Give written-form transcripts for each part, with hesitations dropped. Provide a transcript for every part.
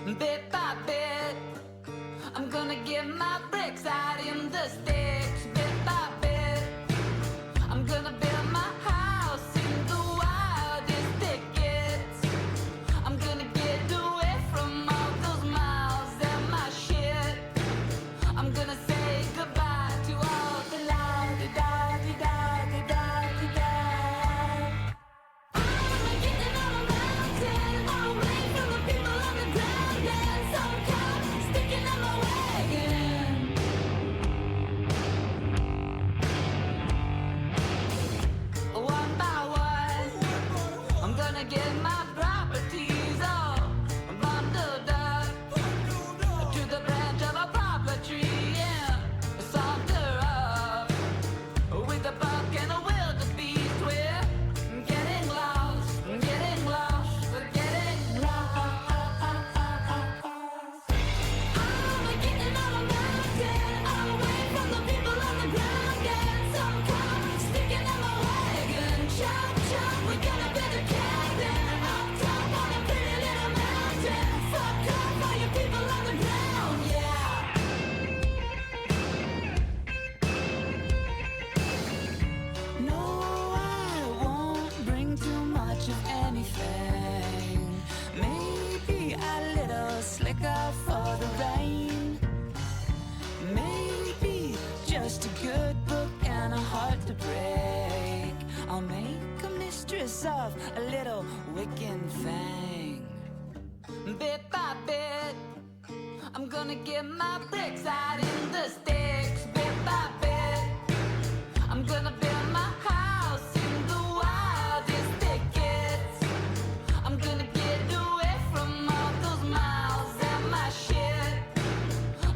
Bit by bit, I'm gonna get my bricks out in the sticks. Bit by bit, I'm gonna build my house in the wildest thickets. I'm gonna get away from all those miles and my shit. I'm gonna say goodbye to all the la-di-da-di-da-di-da-di-da. I'm getting on a mountain, away from the people on the ground, and some cow sticking in my wagon. One by one, I'm gonna get my properties all bundled up to the branch of a poplar tree and saunter up with a buck and a wildebeest. We're getting lost, getting lost, we're getting lost. I'm getting on a mountain, away from the people on the ground, and some cow sticking in my wagon. Chop, chop, we're gonna build a cabin up top on a pretty little mountain. Fuck off all you people on the ground, yeah. No, I won't bring too much of anything. Maybe a little slicker for the rain. Maybe just a good book and a heart to break. I'll make a mistress of a little Wiccan thing. Bit by bit, I'm gonna get my bricks out in the sticks. Bit by bit, I'm gonna build my house in the wildest thickets. I'm gonna get away from all those miles and my shit.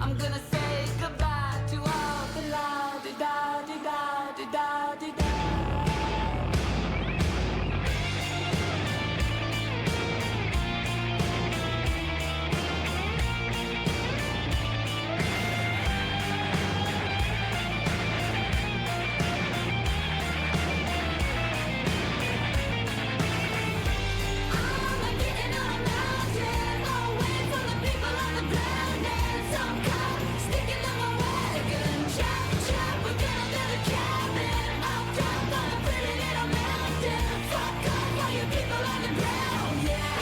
I'm gonna say goodbye to all the la-di-da-di-da-di-da-di-da. I'm getting on a mountain, away from the people on the ground, and some cow sticking in my wagon. Chop, chop, we're gonna build a cabin up top on a pretty little mountain. Fuck off all you people on the ground, yeah.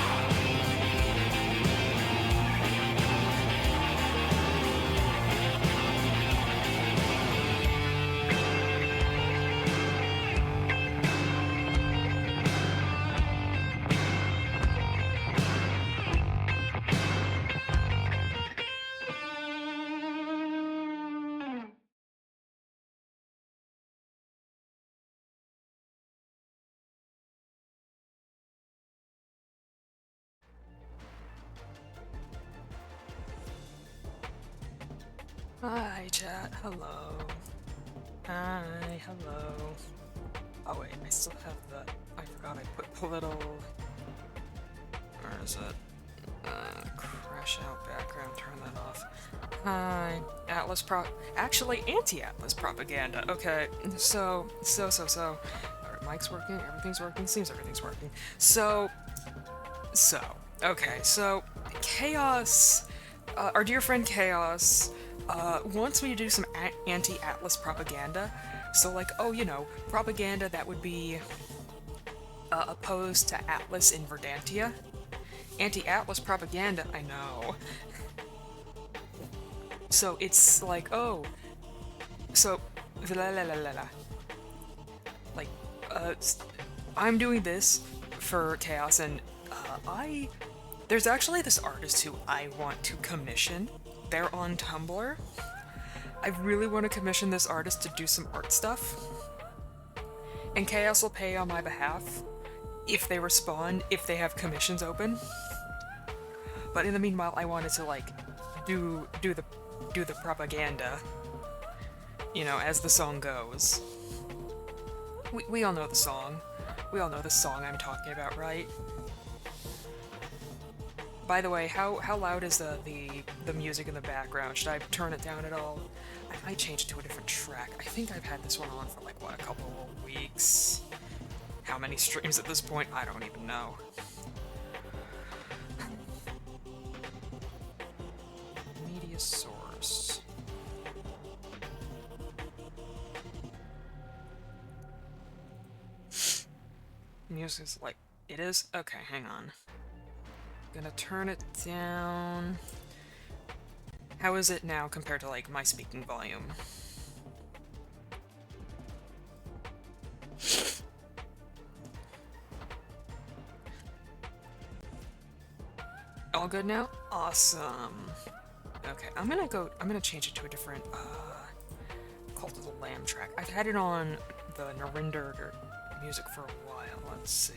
Hi, chat. Hello. Hi, hello. Oh wait, I still have the. I forgot I put the little. Where is it? Crash out background. Turn that off. Hi, Atlas Actually, anti-Atlas propaganda. Okay, so. Alright, mic's working. Everything's working. Seems everything's working. So. Okay, so Chaos. Our dear friend Chaos wants me to do some anti-Atlas propaganda. So, like, oh, you know, propaganda that would be opposed to Atlas in Verdantia. Anti-Atlas propaganda, I know. So it's like, oh, so like, I'm doing this for Chaos, and there's actually this artist who I want to commission. They're on Tumblr. I really want to commission this artist to do some art stuff. And Chaos will pay on my behalf if they respond, if they have commissions open. But in the meanwhile, I wanted to, like, do the propaganda, you know, as the song goes. We all know the song. We all know the song I'm talking about, right? By the way, how loud is the music in the background? Should I turn it down at all? I might change it to a different track. I think I've had this one on for like, what, a couple of weeks? How many streams at this point? I don't even know. a source. Music's like, it is? Okay, hang on. Gonna turn it down. How is it now compared to, like, my speaking volume? All good now? Awesome. Okay, I'm gonna change it to a different, Cult of the Lamb track. I've had it on the Narinder music for a while. Let's see.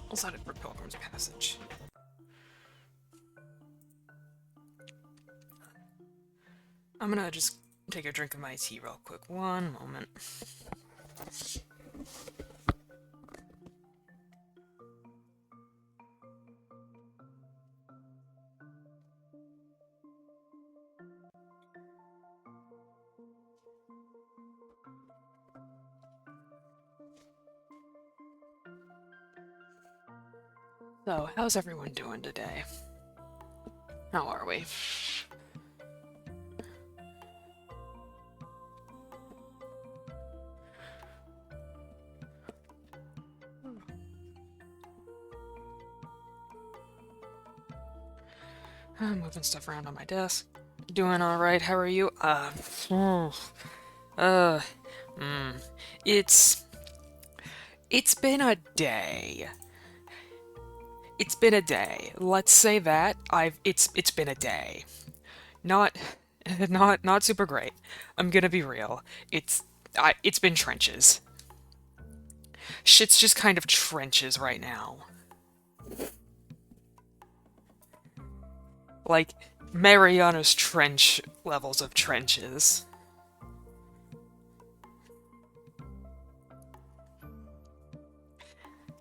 I'll set it for Pilgrim's Passage. I'm gonna just take a drink of my tea real quick. One moment. So, how's everyone doing today? How are we? I'm moving stuff around on my desk. Doing alright, how are you? It's... It's been a day. It's been a day. Let's say that. It's been a day. Not not super great. I'm gonna be real. It's been trenches. Shit's just kind of trenches right now. Like Mariana's Trench levels of trenches.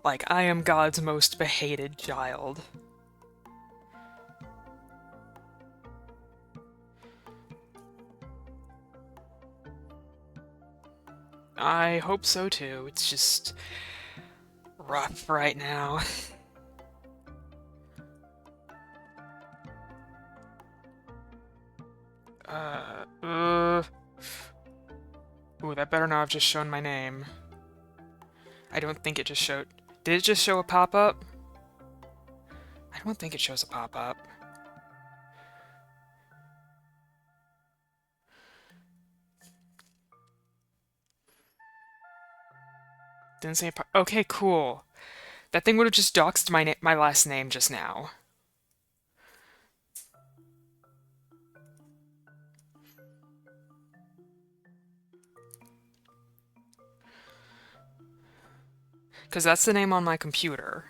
Like, I am God's most behated child. I hope so too. It's just rough right now. Ooh, that better not have just shown my name. I don't think it just showed... Did it just show a pop-up? I don't think it shows a pop-up. Didn't say a pop... Okay, cool. That thing would have just doxed my last name just now. Because that's the name on my computer.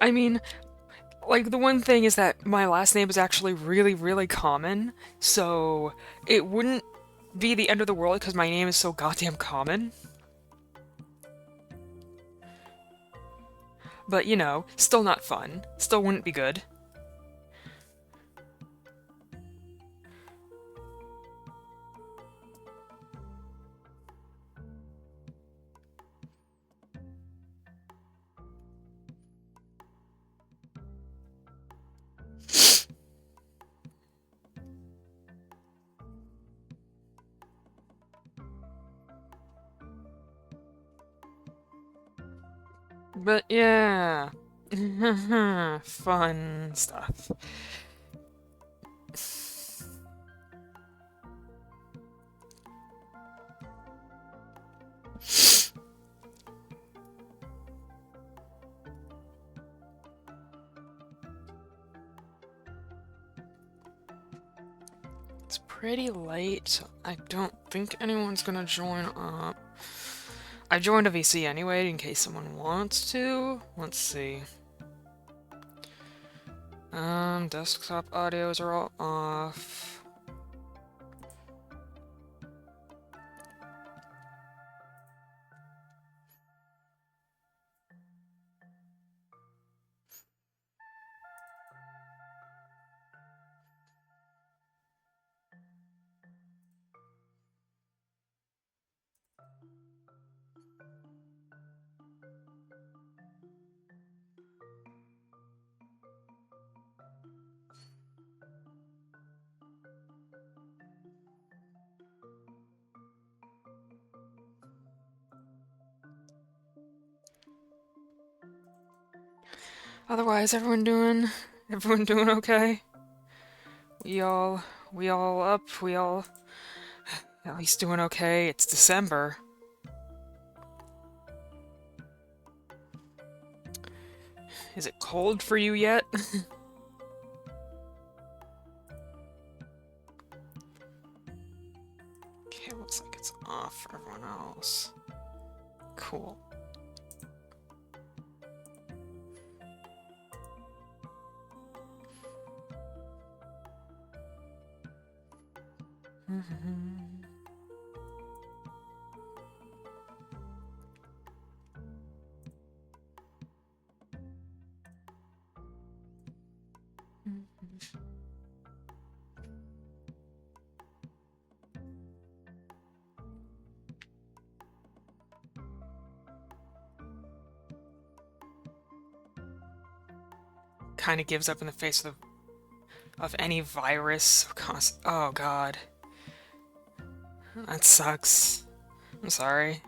I mean, like, the one thing is that my last name is actually really, really common, so it wouldn't be the end of the world because my name is so goddamn common. But, you know, still not fun. Still wouldn't be good. But yeah, fun stuff. It's pretty late. I don't think anyone's gonna join up. I joined a VC anyway in case someone wants to. Let's see. Desktop audios are all off. Otherwise, everyone doing okay? We all up, we all at least doing okay. It's December. Is it cold for you yet? Okay, looks like it's off for everyone else. Cool. Kind of gives up in the face of any virus. Oh god. That sucks. I'm sorry.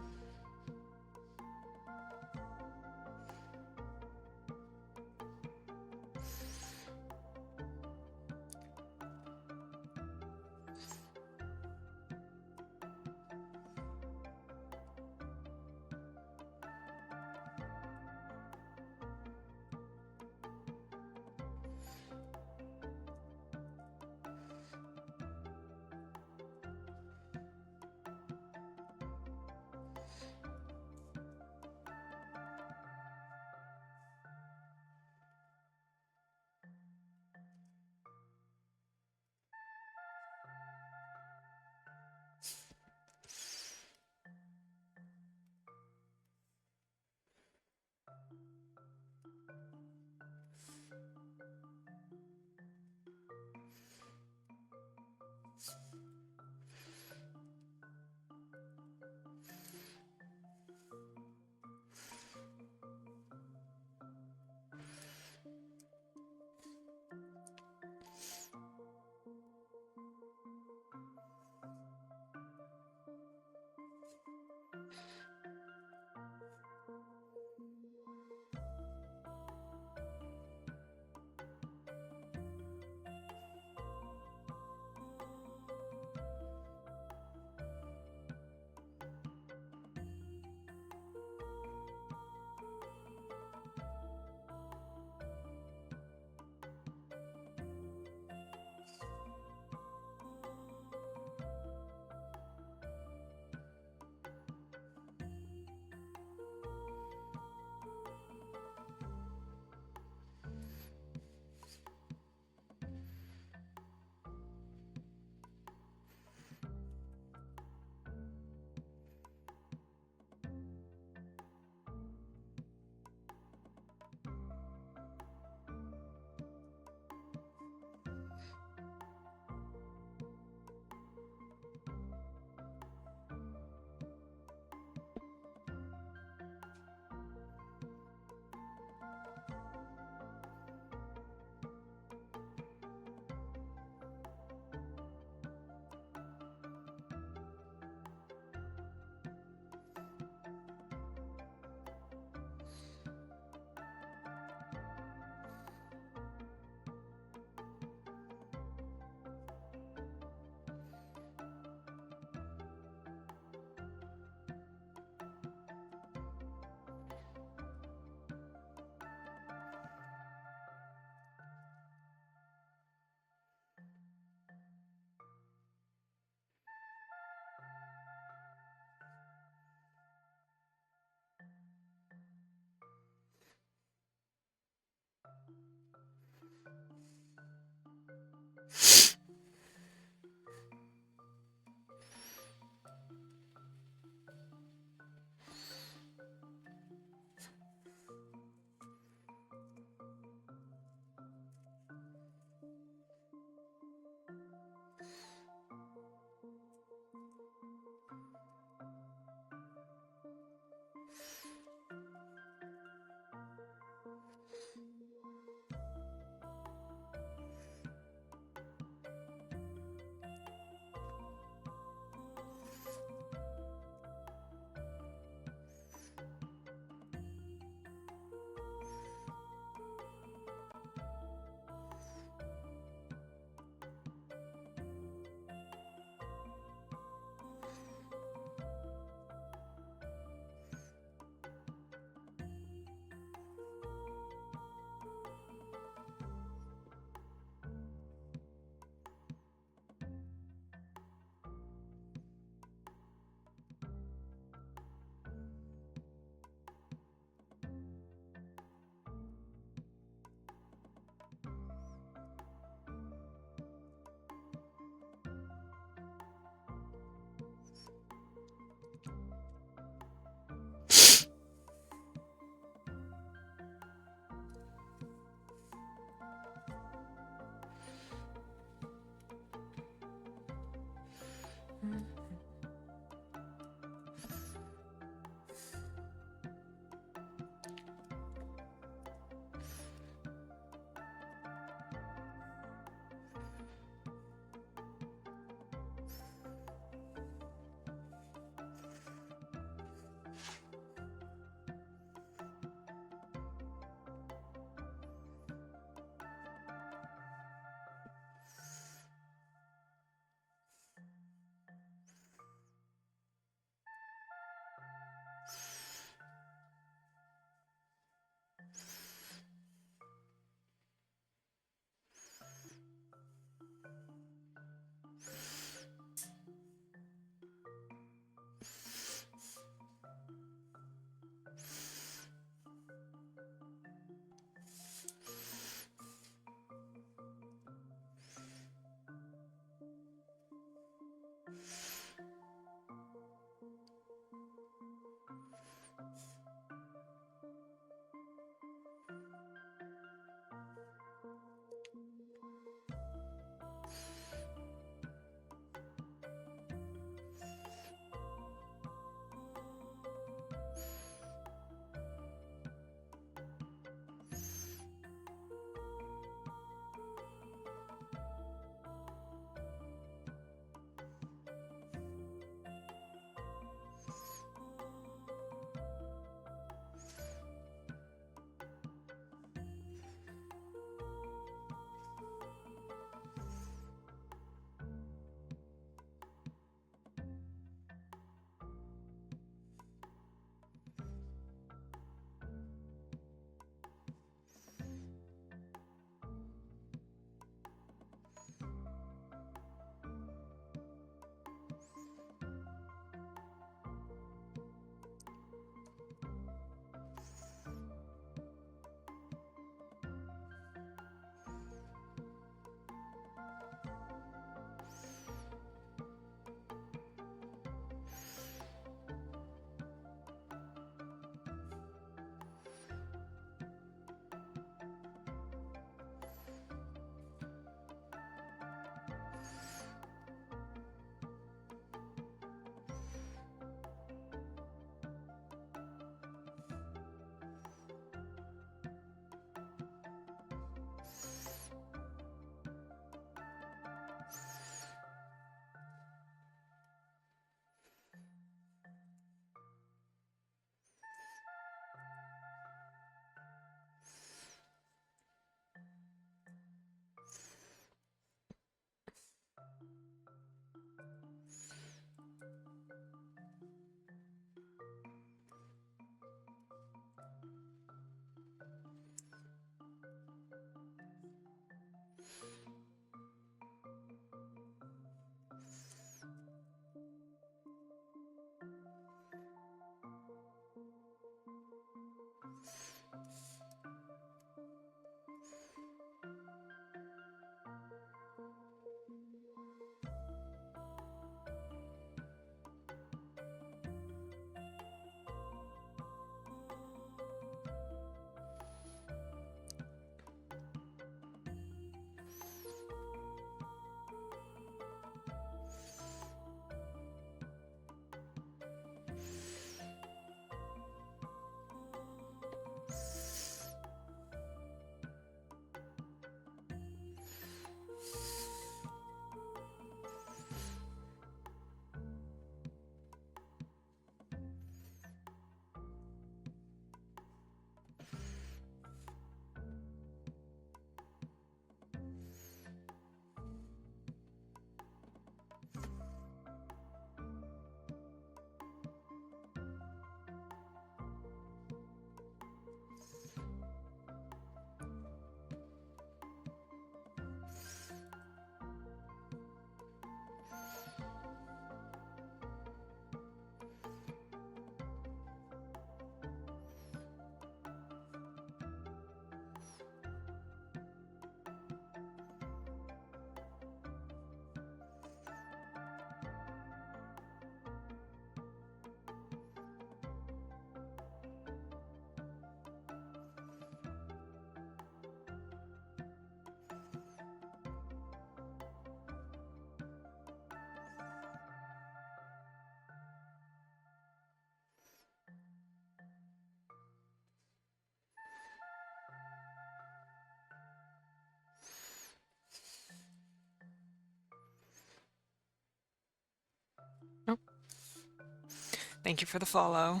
Thank you for the follow.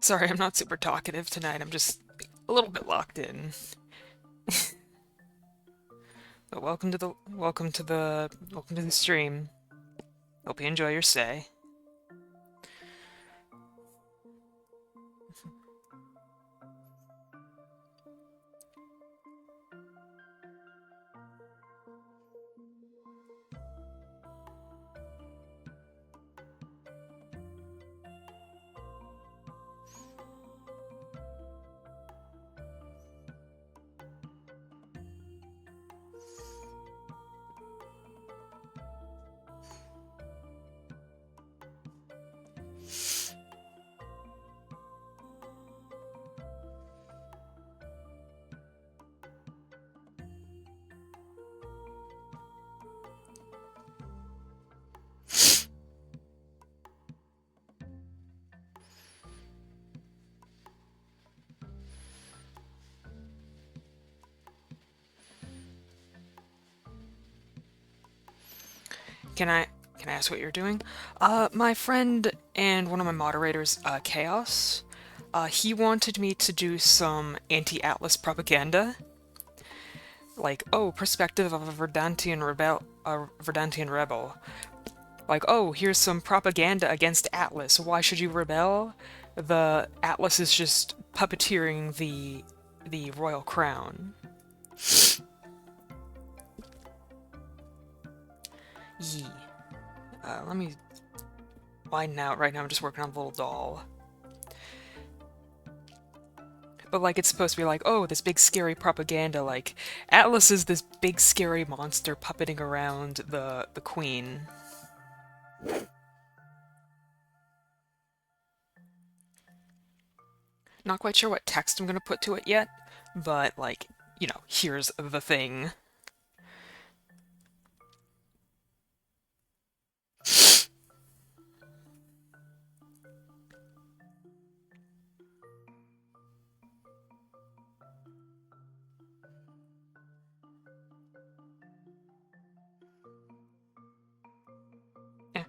Sorry, I'm not super talkative tonight. I'm just a little bit locked in. But welcome to the stream. Hope you enjoy your stay. Can I ask what you're doing? My friend and one of my moderators, Chaos, he wanted me to do some anti-Atlas propaganda. Like, oh, perspective of a Verdantian rebel. Like, oh, here's some propaganda against Atlas. Why should you rebel? The Atlas is just puppeteering the royal crown. Yee. Let me widen out. Right now I'm just working on the little doll. But, like, it's supposed to be like, oh, this big scary propaganda, like, Atlas is this big scary monster puppeting around the queen. Not quite sure what text I'm gonna put to it yet, but, like, you know, here's the thing. Eh.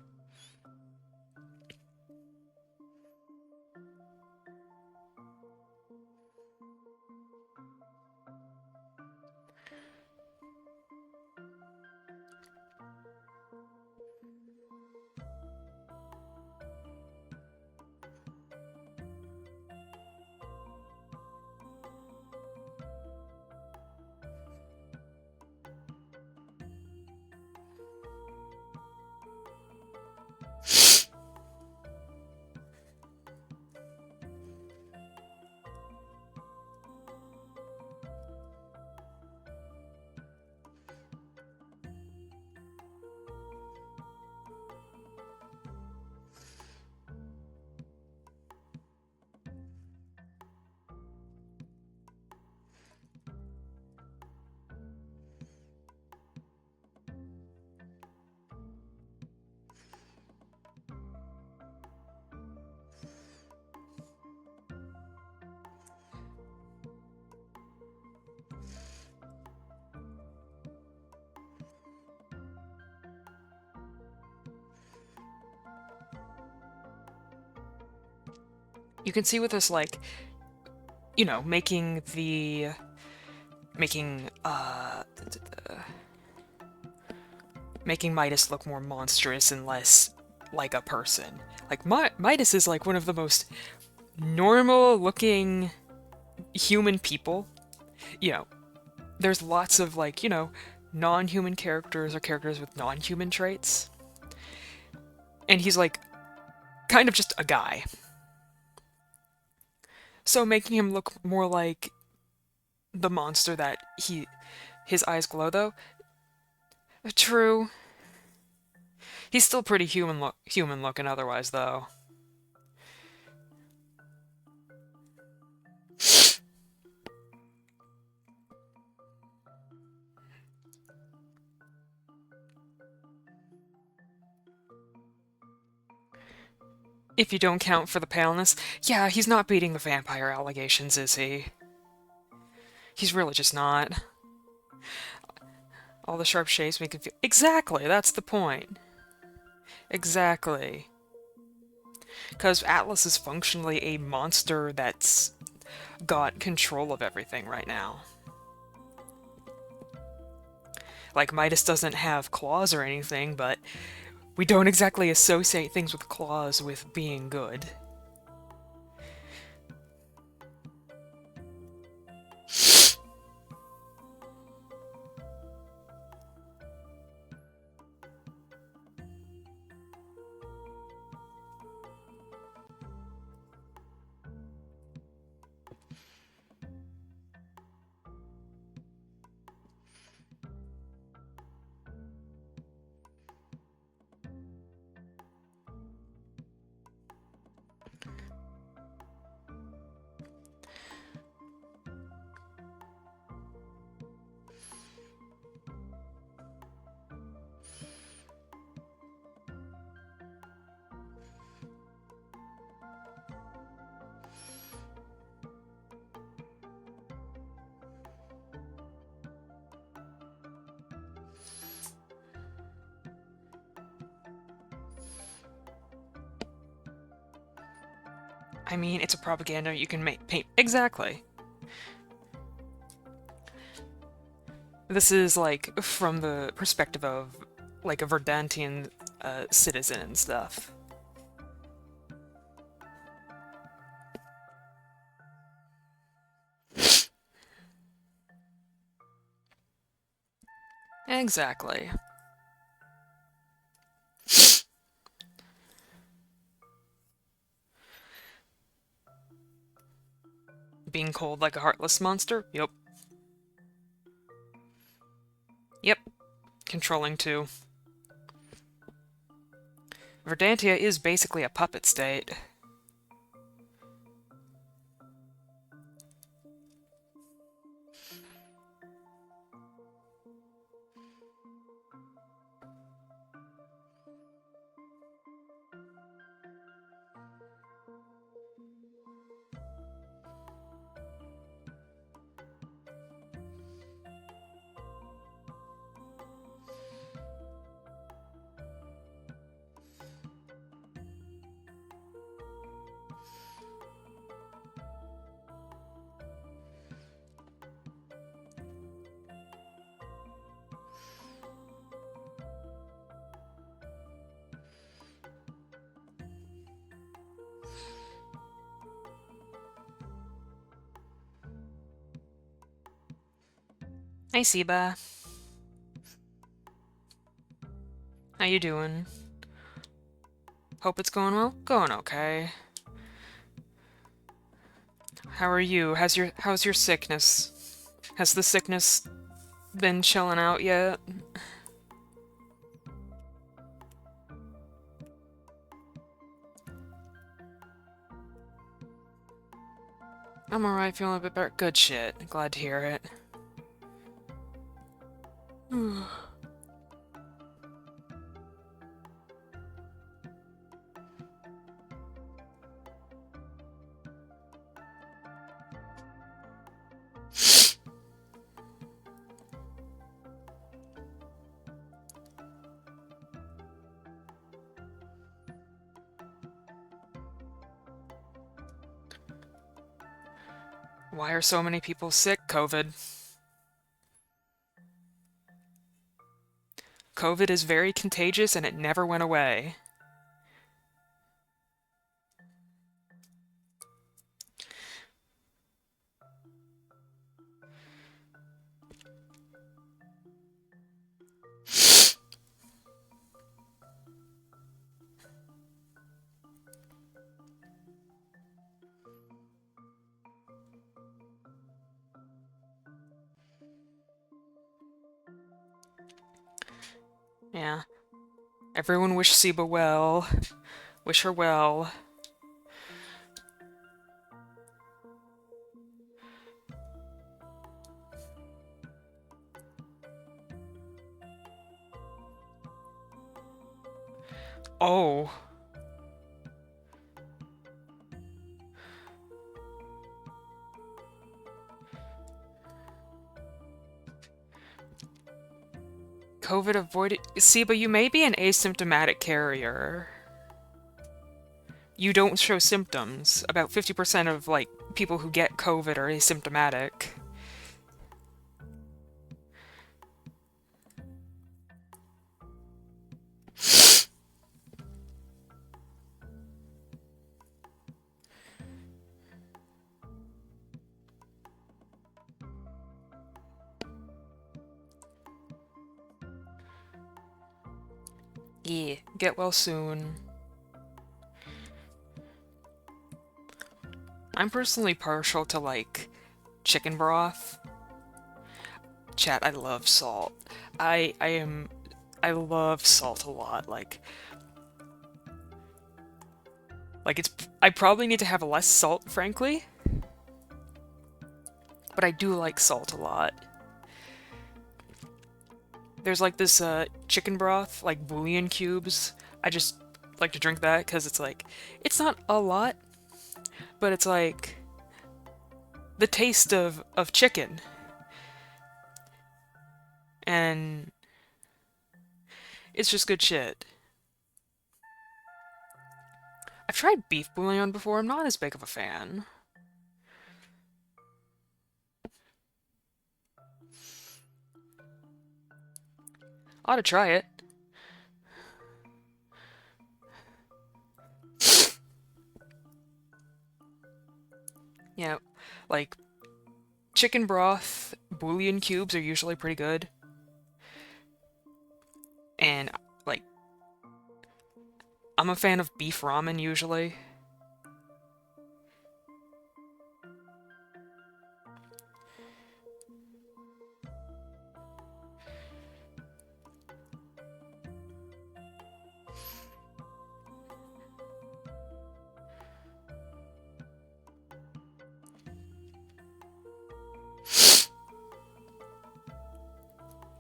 You can see with this, like, you know, making Midas look more monstrous and less like a person. Like, Midas is, like, one of the most normal-looking human people. You know, there's lots of, like, you know, non-human characters or characters with non-human traits. And he's, like, kind of just a guy. So making him look more like the monster that his eyes glow, though. True. He's still pretty human looking otherwise, though. If you don't count for the paleness, yeah, he's not beating the vampire allegations, is he? He's really just not. All the sharp shapes make him feel... Exactly, that's the point. Exactly. Because Atlas is functionally a monster that's got control of everything right now. Like, Midas doesn't have claws or anything, but we don't exactly associate things with claws with being good. I mean, it's a propaganda you can make paint. Exactly. This is, like, from the perspective of, like, a Verdantian citizen and stuff. Exactly. Being cold like a heartless monster? Yep. Yep. Controlling too. Verdantia is basically a puppet state. Hey, Siba. How you doing? Hope it's going well? Going okay. How are you? How's your sickness? Has the sickness been chilling out yet? I'm alright, feeling a bit better. Good shit. Glad to hear it. Why are so many people sick? COVID. COVID is very contagious and it never went away. Yeah. Everyone wish Siba well. Wish her well. Oh. COVID avoided. See, but you may be an asymptomatic carrier. You don't show symptoms. About 50% of, like, people who get COVID are asymptomatic. Yeah, get well soon. I'm personally partial to, like, chicken broth. Chat, I love salt. I love salt a lot. I probably need to have less salt, frankly. But I do like salt a lot. There's like this chicken broth, like bouillon cubes. I just like to drink that because it's like, it's not a lot, but it's like the taste of chicken. And it's just good shit. I've tried beef bouillon before, I'm not as big of a fan. Ought to try it. Yeah, like, chicken broth, bouillon cubes are usually pretty good. And, like, I'm a fan of beef ramen usually.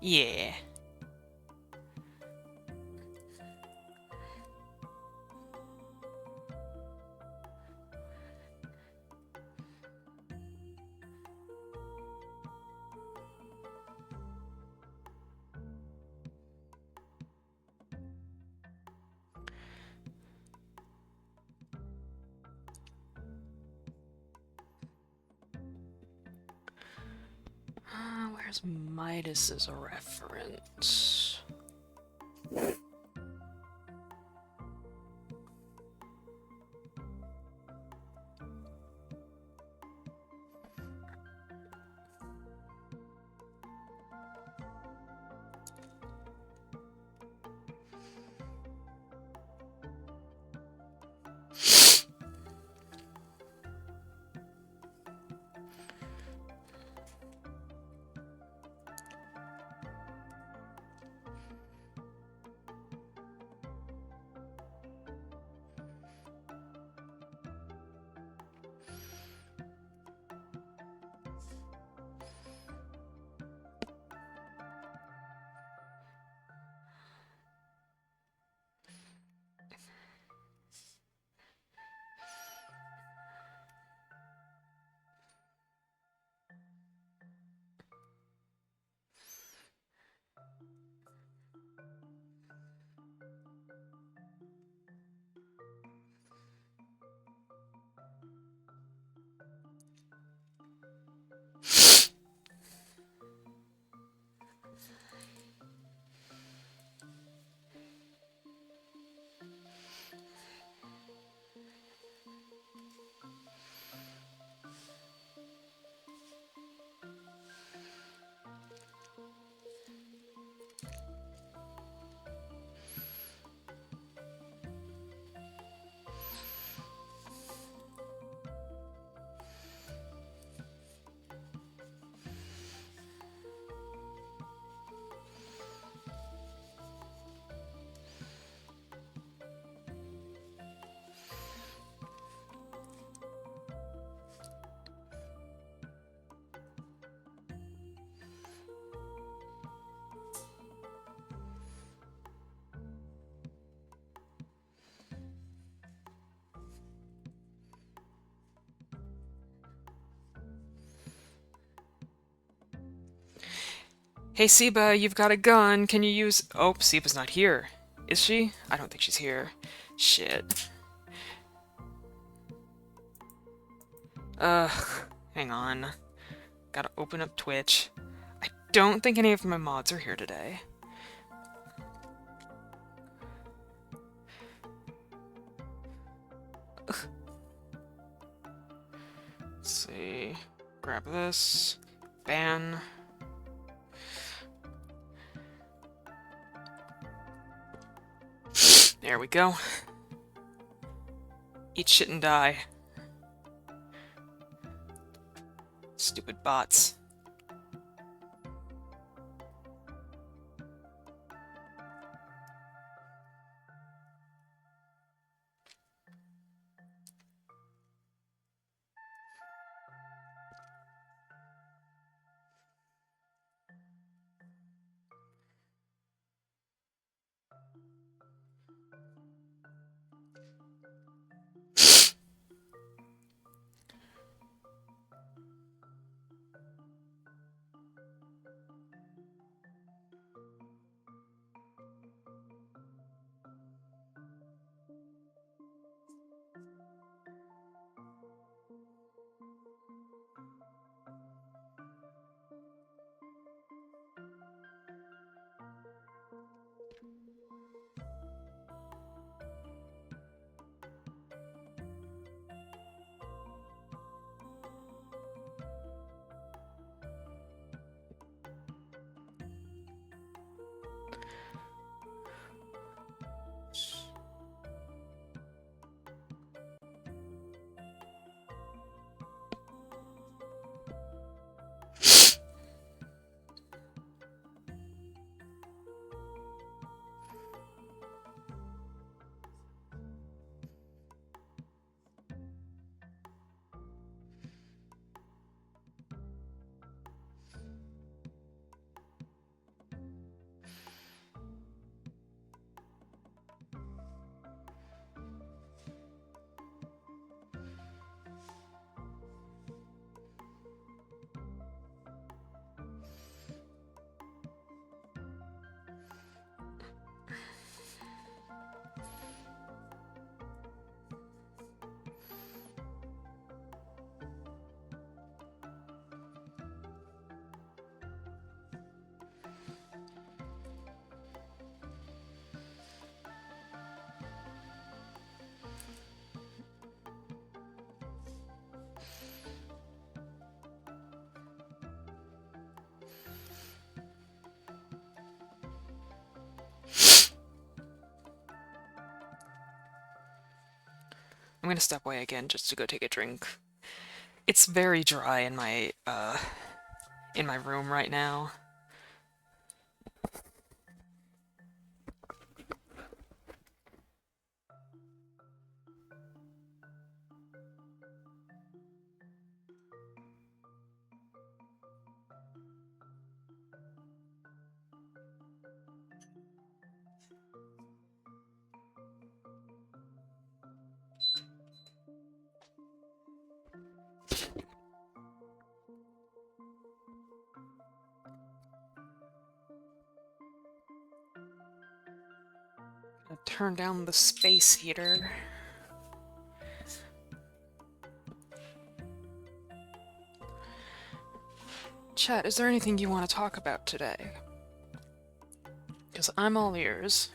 Yeah. Where's Midas as a reference? Hey, Siba, you've got a gun. Can you use... Oh, Siba's not here. Is she? I don't think she's here. Shit. Ugh. Hang on. Gotta open up Twitch. I don't think any of my mods are here today. Ugh. Let's see. Grab this. Ban. There we go. Eat shit and die. Stupid bots. I'm gonna step away again just to go take a drink. It's very dry in my room right now. Gonna turn down the space heater. Chat, is there anything you want to talk about today? Because I'm all ears.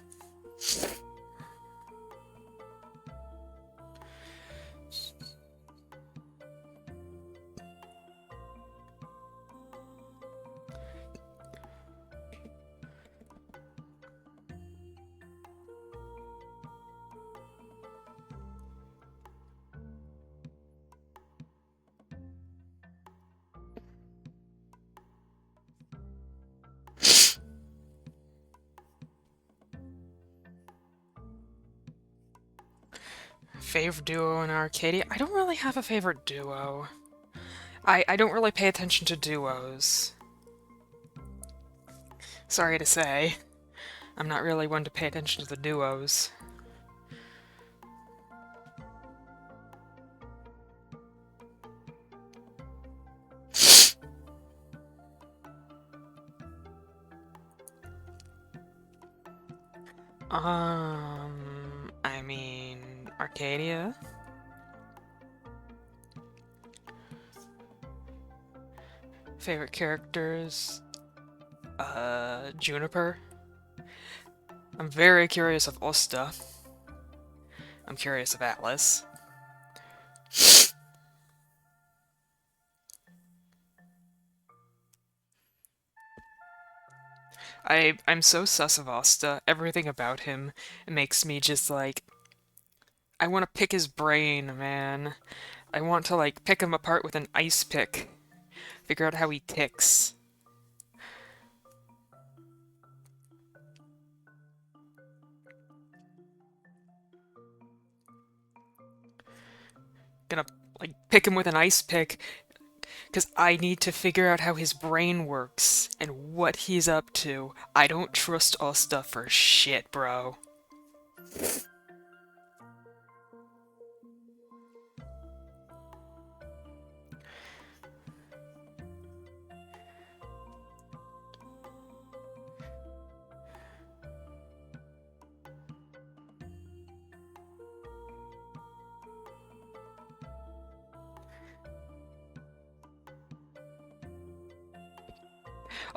Favorite duo in Arcadia? I don't really have a favorite duo. I don't really pay attention to duos. Sorry to say. I'm not really one to pay attention to the duos. I mean, Arcadia? Favorite characters? Juniper? I'm very curious of Osta. I'm curious of Atlas. I'm so sus of Osta. Everything about him makes me just like I want to pick his brain, man. I want to like pick him apart with an ice pick. Figure out how he ticks. Gonna like pick him with an ice pick because I need to figure out how his brain works and what he's up to. I don't trust Osta for shit, bro.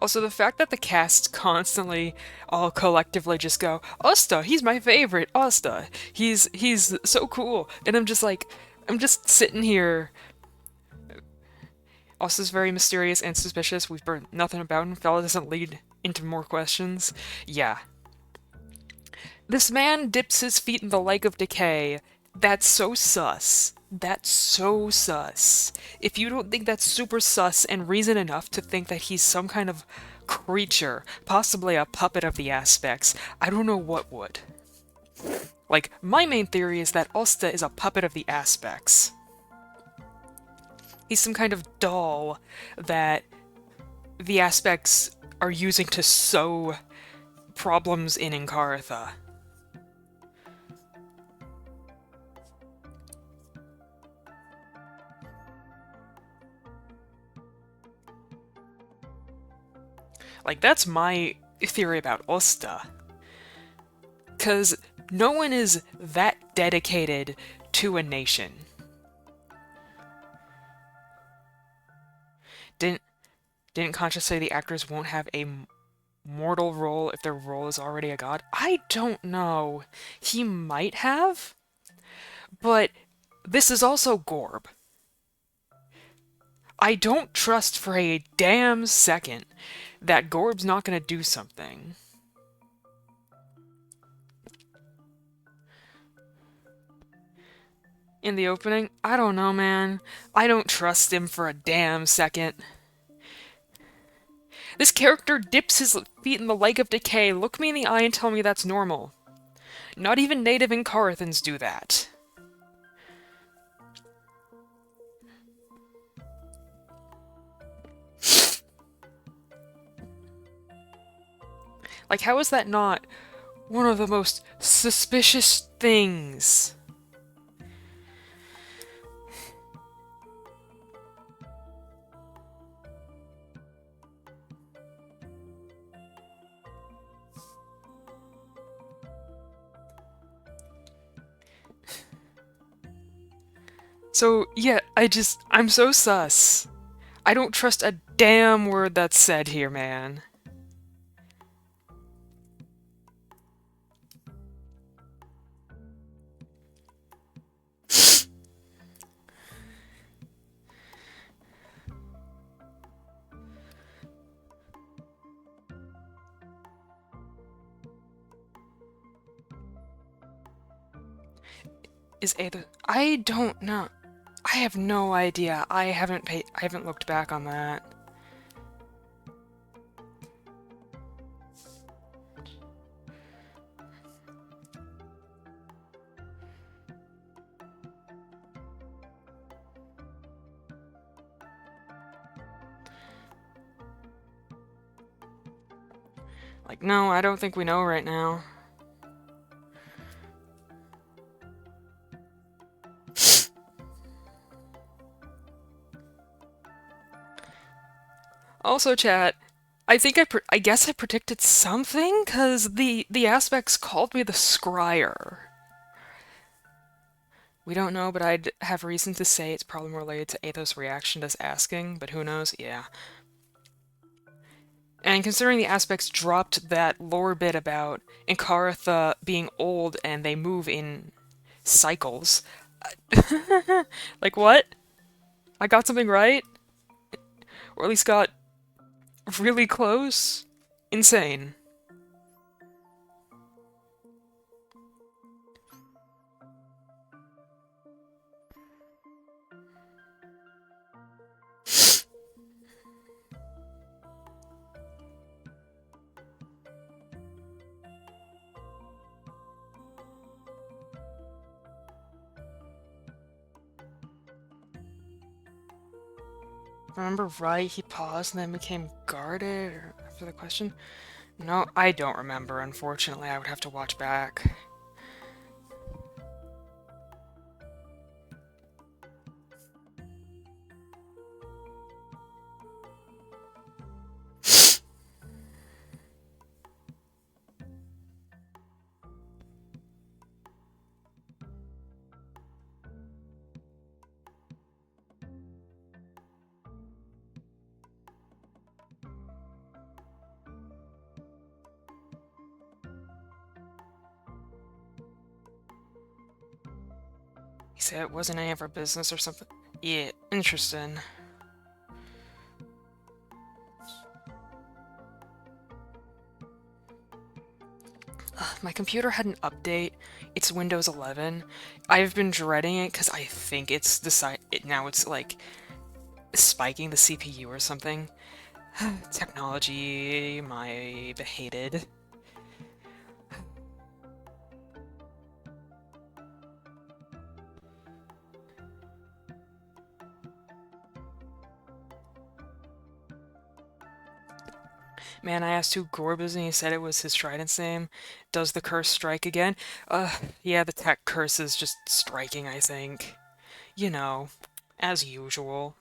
Also, the fact that the cast constantly all collectively just go, Osta, he's my favorite, Osta. He's so cool. And I'm just sitting here. Osta's very mysterious and suspicious. We've heard nothing about him. Fella doesn't lead into more questions. Yeah. This man dips his feet in the lake of decay. That's so sus. That's so sus. If you don't think that's super sus and reason enough to think that he's some kind of creature, possibly a puppet of the aspects, I don't know what would. Like, my main theory is that Osta is a puppet of the aspects. He's some kind of doll that the aspects are using to sow problems in Encartha. Like, that's my theory about Osta. Because no one is that dedicated to a nation. Didn't Concha say the actors won't have a mortal role if their role is already a god? I don't know. He might have, but this is also Gorb. I don't trust for a damn second that Gorb's not gonna do something. In the opening, I don't know, man. I don't trust him for a damn second. This character dips his feet in the lake of decay. Look me in the eye and tell me that's normal. Not even native Encarthans do that. Like, how is that not one of the most suspicious things? So, yeah, I'm so sus. I don't trust a damn word that's said here, man. Is Ada... I don't know. I have no idea. I haven't looked back on that. Like, no, I don't think we know right now. Also, chat, I think I guess I predicted something because the aspects called me the scryer. We don't know, but I'd have reason to say it's probably more related to Athos' reaction to us asking, but who knows? Yeah. And considering the aspects dropped that lore bit about Inkaratha being old and they move in cycles. Like what? I got something right? Or at least got really close? Insane. Remember right, he paused and then became guarded or after the question? No, I don't remember, unfortunately. I would have to watch back. He said it wasn't any of our business or something. Yeah, interesting. My computer had an update. It's Windows 11. I've been dreading it because I think it's now it's like spiking the CPU or something. Technology, my hated. Man, I asked who Gorb is and he said it was his trident's name. Does the curse strike again? Yeah, the tech curse is just striking, I think. You know, as usual.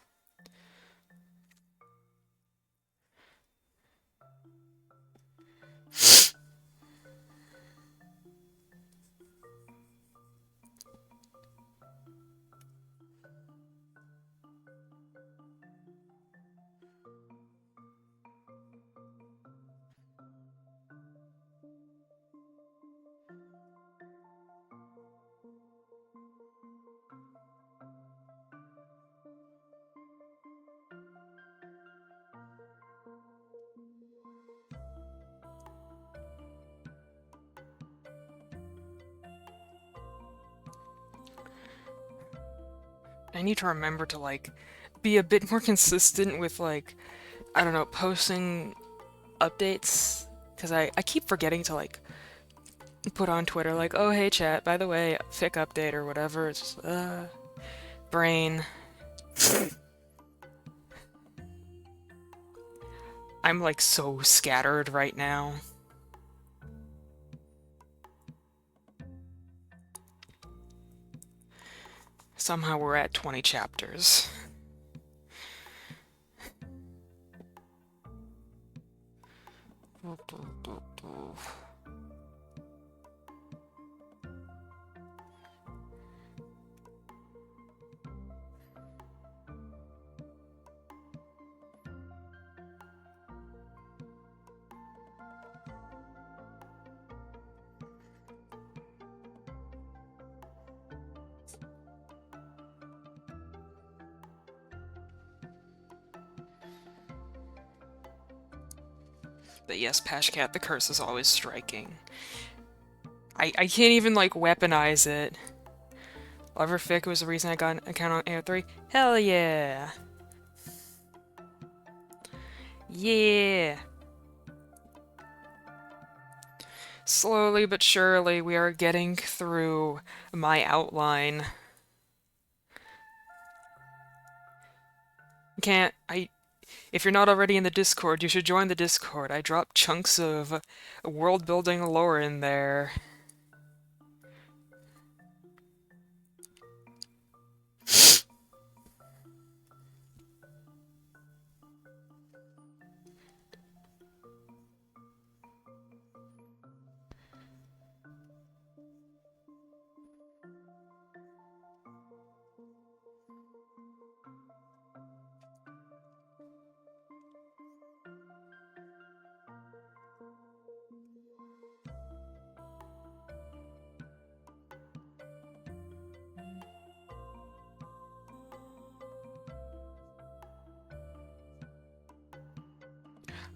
I need to remember to, like, be a bit more consistent with, like, I don't know, posting updates. Because I keep forgetting to, like, put on Twitter, like, oh, hey, chat, by the way, fic update or whatever. It's just, brain. I'm, like, so scattered right now. Somehow we're at 20 chapters. But yes, Pashcat, the curse is always striking. I can't even, like, weaponize it. Lover Fic was the reason I got an account on AO3. Hell yeah! Yeah! Slowly but surely, we are getting through my outline. If you're not already in the Discord, you should join the Discord. I drop chunks of world-building lore in there.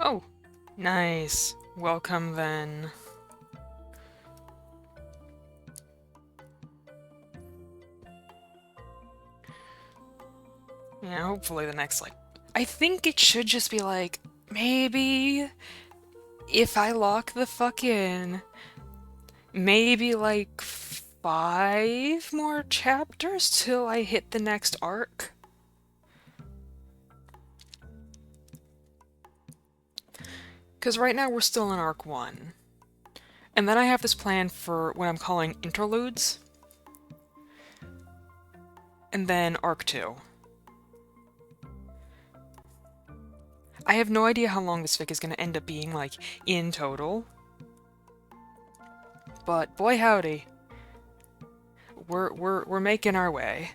Oh, nice. Welcome then. Yeah, hopefully the next, like... I think it should just be like, maybe if I lock the fuck in, maybe like 5 more chapters till I hit the next arc. Because right now we're still in arc 1. And then I have this plan for what I'm calling interludes. And then arc 2. I have no idea how long this fic is going to end up being, like, in total. But boy howdy, we're making our way.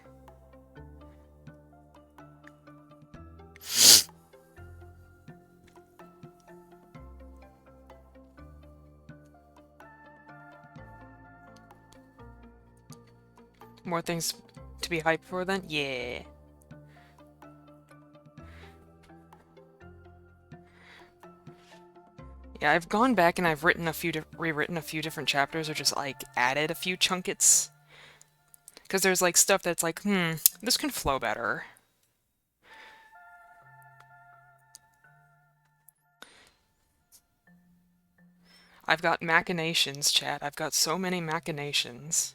More things to be hyped for then? Yeah. Yeah, I've gone back and I've written rewritten a few different chapters, or just like added a few chunkets. Because there's like stuff that's like, this can flow better. I've got machinations, chat. I've got so many machinations.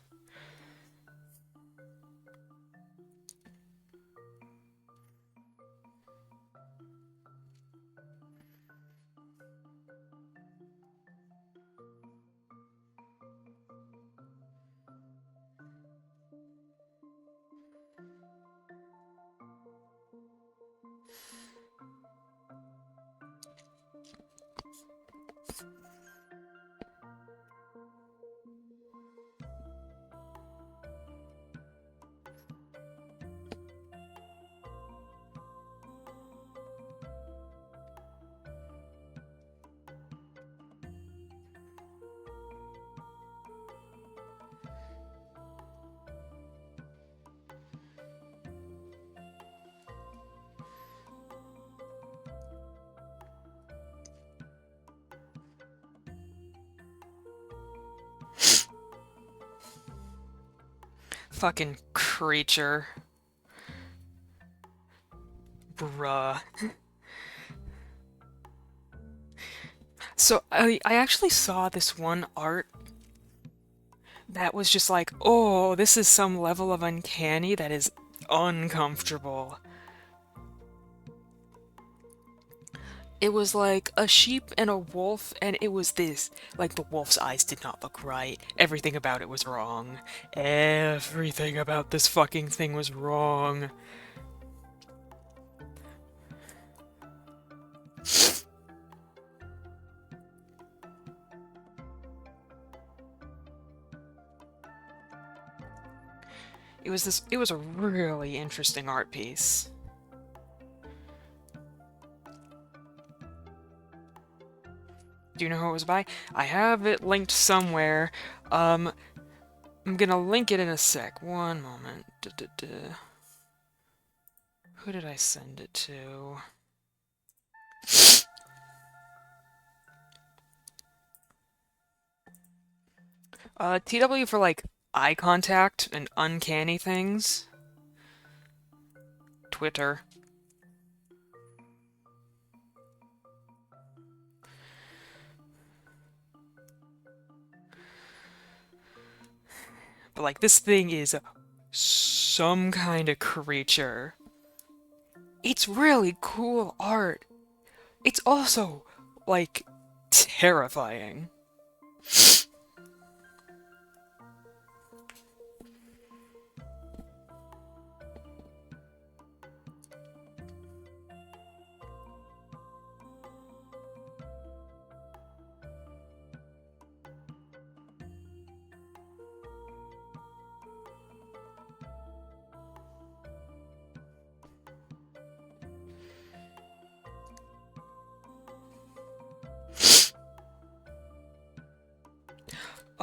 Fucking creature. Bruh. So, I actually saw this one art that was just like, oh, this is some level of uncanny that is uncomfortable. It was like a sheep and a wolf, and it was this. Like, the wolf's eyes did not look right. Everything about it was wrong. Everything about this fucking thing was wrong. It was a really interesting art piece. Do you know who it was by? I have it linked somewhere. I'm gonna link it in a sec. One moment. Who did I send it to? TW for, like, eye contact and uncanny things. Twitter. But, like, this thing is some kind of creature. It's really cool art. It's also, like, terrifying.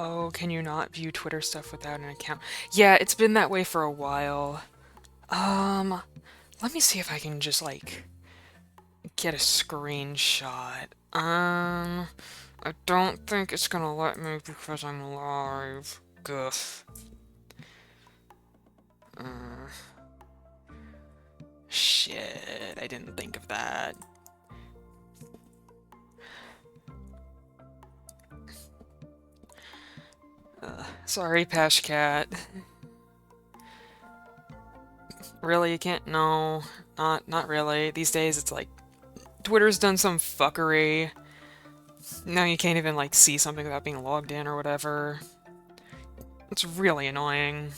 Oh, can you not view Twitter stuff without an account? Yeah, it's been that way for a while. Let me see if I can just, like, get a screenshot. I don't think it's gonna let me because I'm live. Goof. Shit, I didn't think of that. Sorry, Pashcat. Really, you can't? No, not really. These days, it's like Twitter's done some fuckery. Now you can't even like see something without being logged in or whatever. It's really annoying.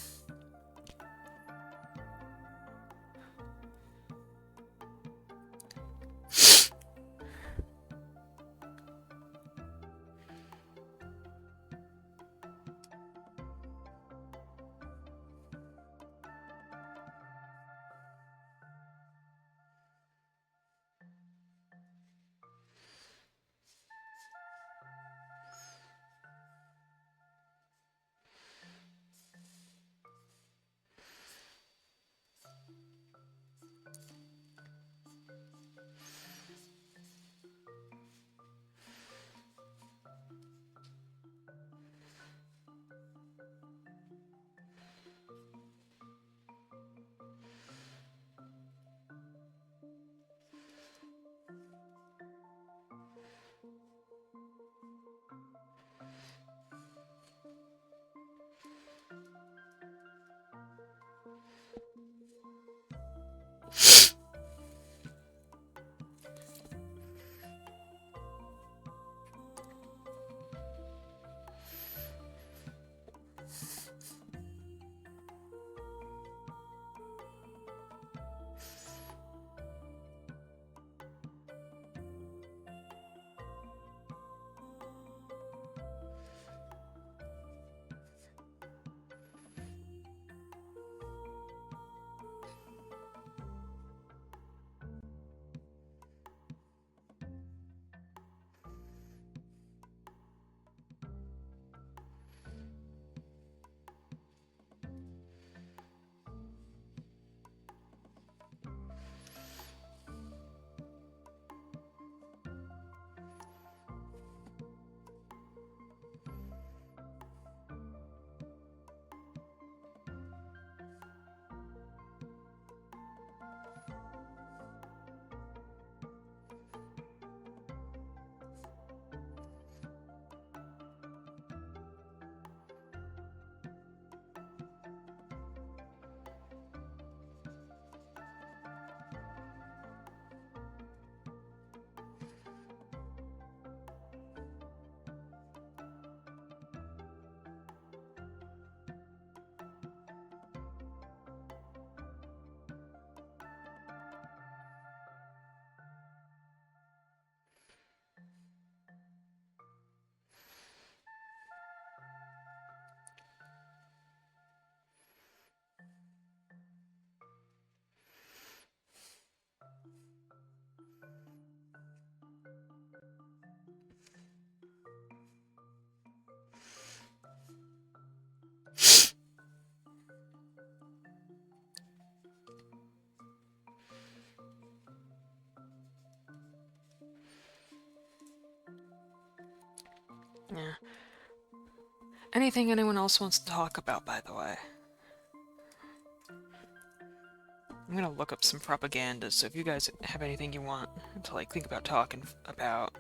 Yeah. Anything anyone else wants to talk about, by the way? I'm gonna look up some propaganda, so if you guys have anything you want to, like, think about talking about.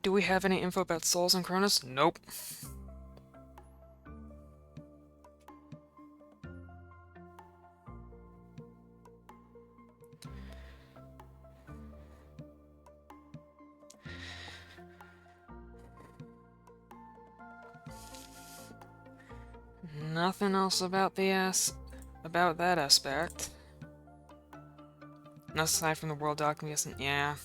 Do we have any info about Souls and Cronus? Nope. Nothing else about about that aspect. Aside from the world document, yeah.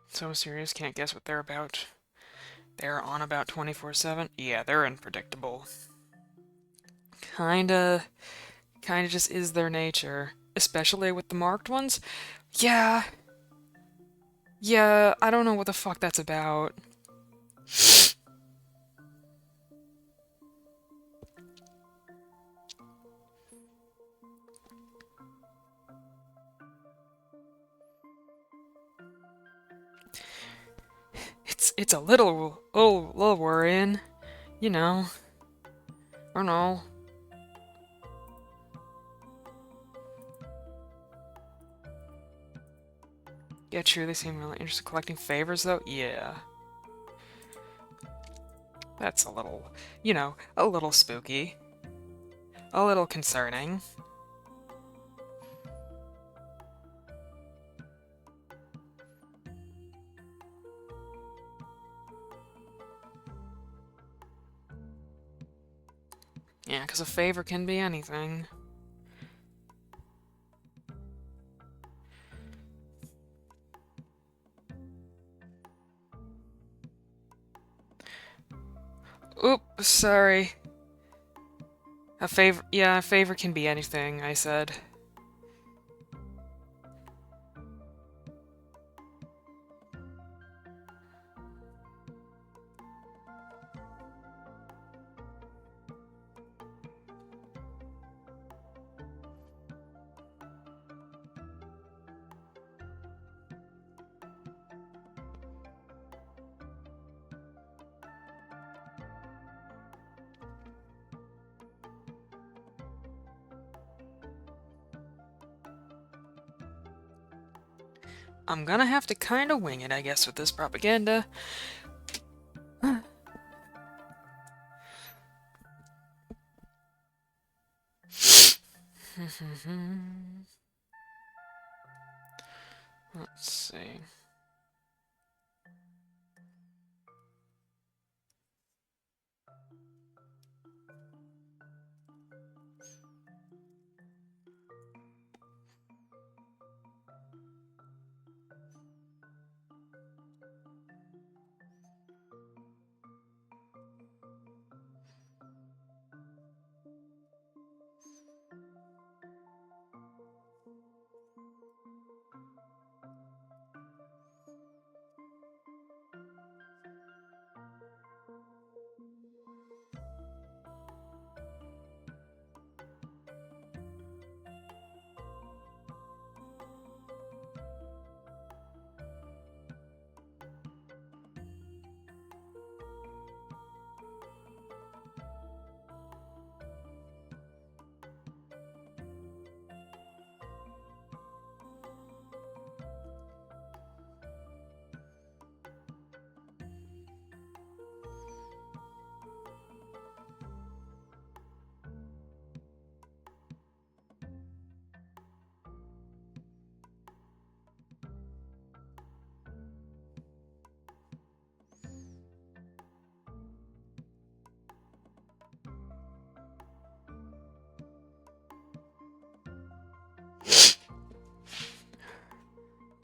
So serious, can't guess what they're about. They're on about 24/7? Yeah, they're unpredictable. Kinda just is their nature. Especially with the marked ones. Yeah. Yeah, I don't know what the fuck that's about. It's a little worrying. You know. I don't know. Yeah, true, they seem really interested in collecting favors, though. Yeah. That's a little, a little spooky. A little concerning. Yeah, because a favor can be anything. Oop, sorry. A favor can be anything, I said. I'm gonna have to kinda wing it, I guess, with this propaganda. Let's see.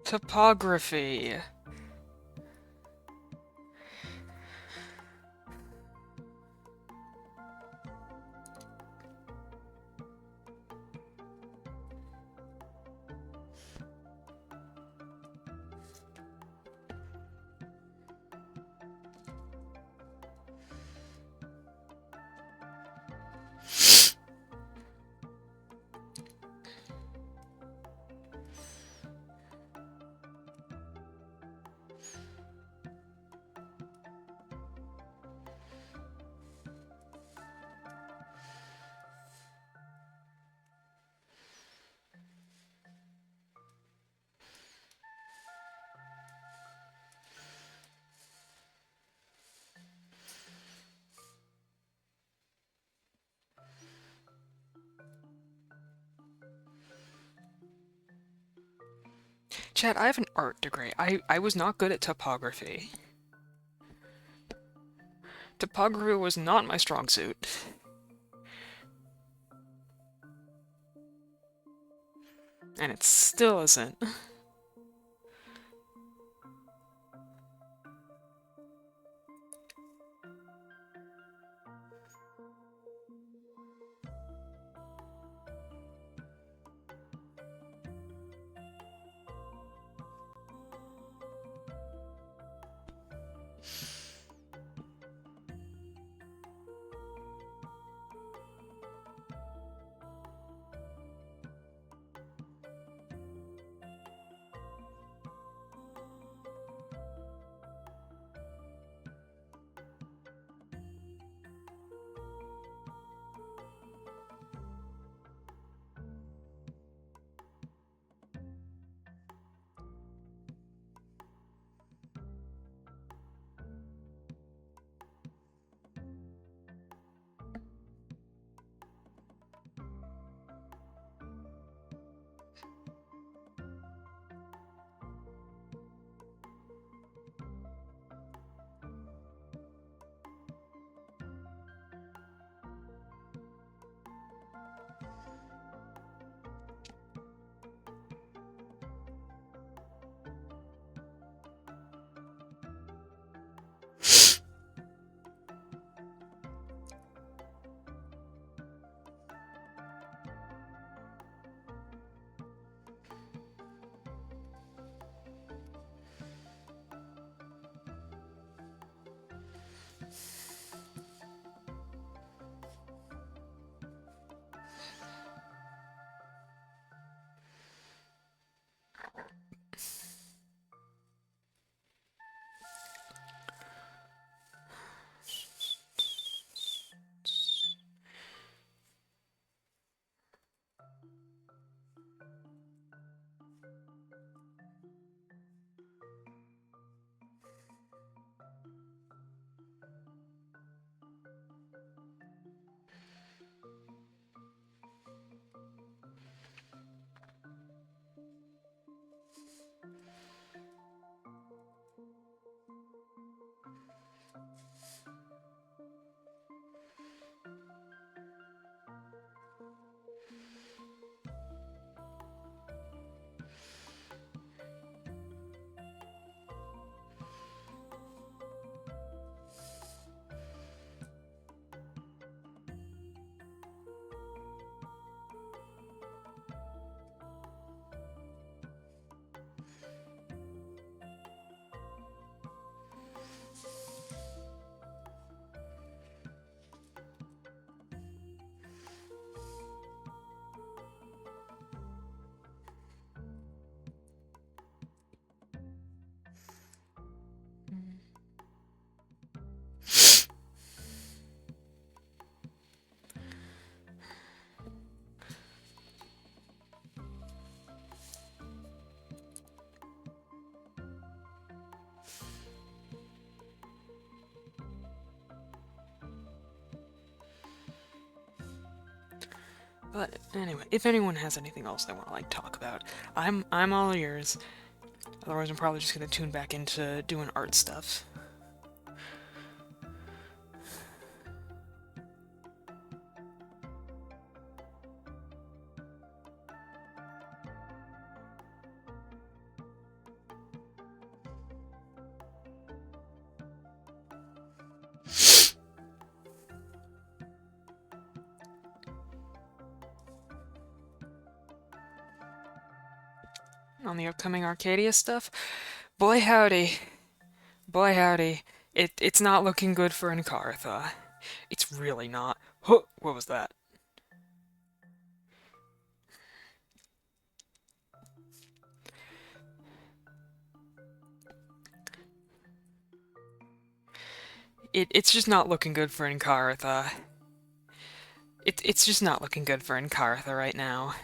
Topography. Chad, I have an art degree. I was not good at topography. Topography was not my strong suit. And it still isn't. But anyway, if anyone has anything else they want to like talk about, I'm all ears. Otherwise, I'm probably just gonna tune back into doing art stuff. On the upcoming Arcadia stuff, boy howdy, boy howdy, it's not looking good for Encartha. It's really not. Huh, what was that? It's just not looking good for Encartha. It's just not looking good for Encartha right now.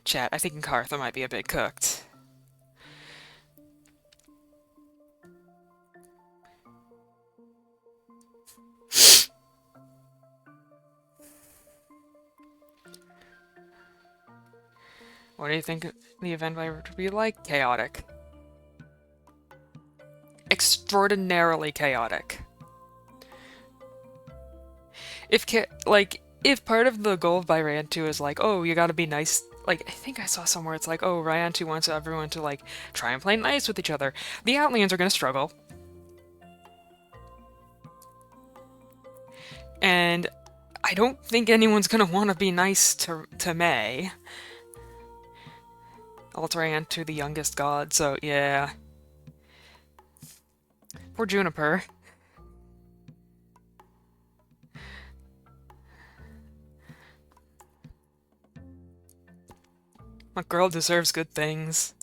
Chat, I think Encartha might be a bit cooked. What do you think the event would be like? Chaotic. Extraordinarily chaotic. If part of the goal of by Ryan2 is like, oh, you gotta be nice. Like, I think I saw somewhere it's like, oh, Ryan2 wants everyone to, like, try and play nice with each other. The Outlians are gonna struggle. And I don't think anyone's gonna want to be nice to May. Altering to the youngest god, so yeah. Poor Juniper. My girl deserves good things.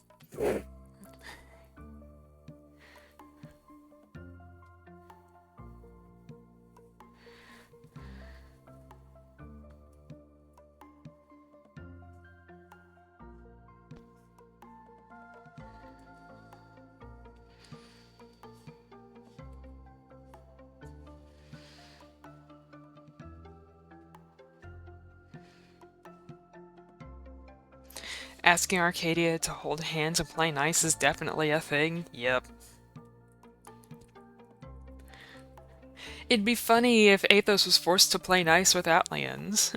Asking Arcadia to hold hands and play nice is definitely a thing. Yep. It'd be funny if Athos was forced to play nice with Atlians.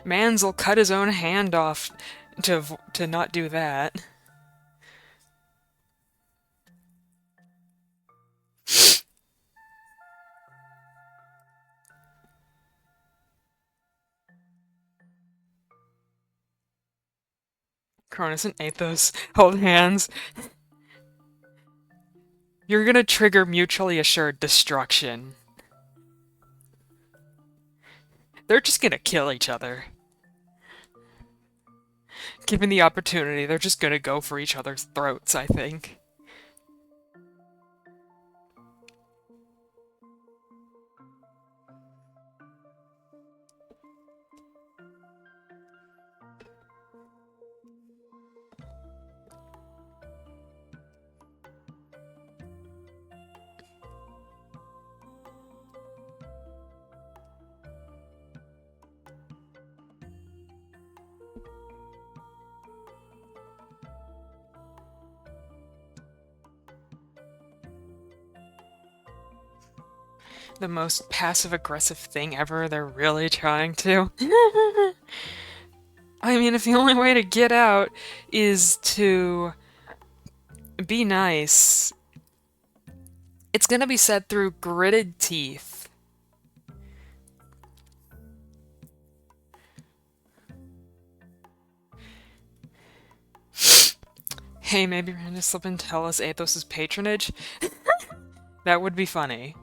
Mans'll cut his own hand off to not do that. Cronus and Athos hold hands. You're gonna trigger mutually assured destruction. They're just gonna kill each other. Given the opportunity, they're just gonna go for each other's throats, I think. The most passive-aggressive thing ever, they're really trying to. I mean, if the only way to get out is to be nice, it's gonna be said through gritted teeth. Hey, maybe we're gonna slip and tell us Athos' patronage? That would be funny.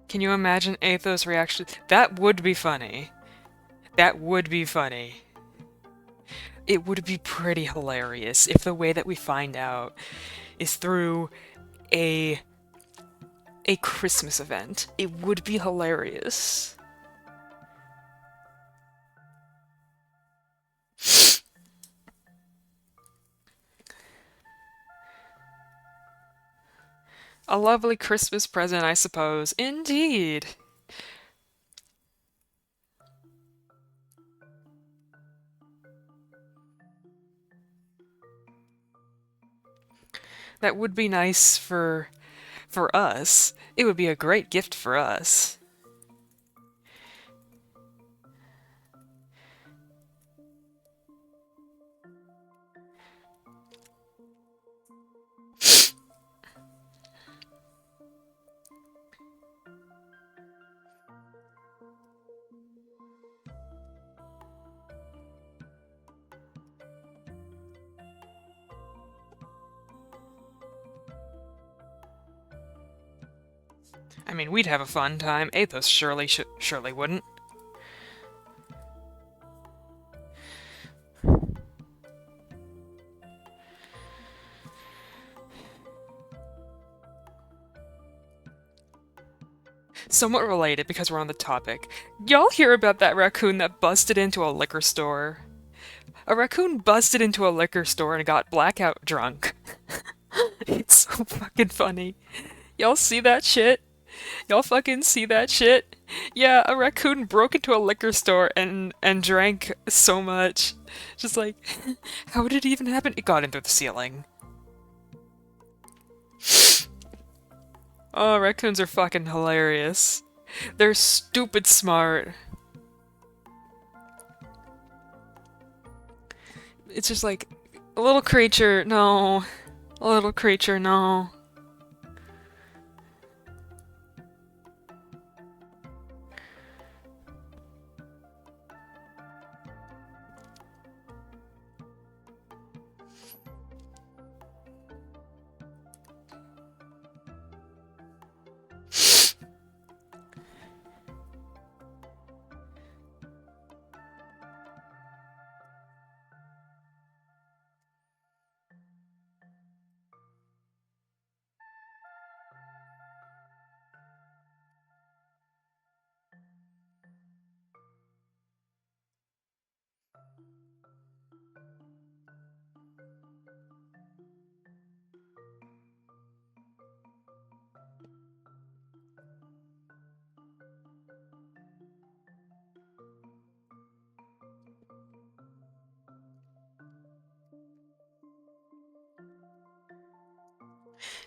Can you imagine Athos' reaction? That would be funny. That would be funny. It would be pretty hilarious if the way that we find out is through a Christmas event. It would be hilarious. A lovely Christmas present, I suppose. Indeed. That would be nice for us. It would be a great gift for us. I mean, we'd have a fun time. Athos surely wouldn't. somewhat related because we're on the topic. Y'all hear about that raccoon that busted into a liquor store? A raccoon busted into a liquor store and got blackout drunk. It's so fucking funny. Y'all see that shit? Y'all fucking see that shit? Yeah, a raccoon broke into a liquor store and drank so much. Just like, how did it even happen? It got in through the ceiling. Oh, raccoons are fucking hilarious. They're stupid smart. It's just like, a little creature, no. A little creature, no.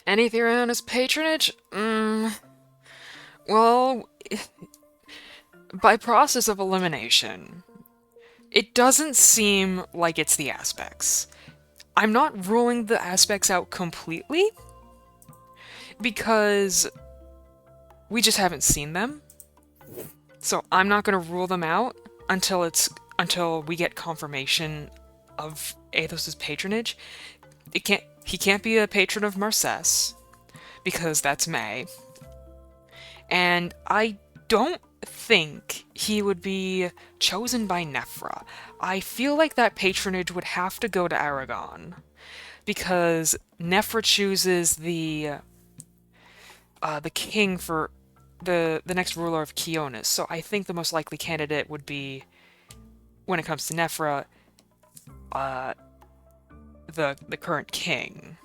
Any theory on his patronage? Well, by process of elimination, it doesn't seem like it's the aspects. I'm not ruling the aspects out completely, because we just haven't seen them. So I'm not gonna rule them out until we get confirmation of Athos's patronage. He can't be a patron of Marcès, because that's May. And I don't think he would be chosen by Nefra. I feel like that patronage would have to go to Aragon, because Nefra chooses the king for the next ruler of Kionis. So I think the most likely candidate would be, when it comes to Nefra, the current king.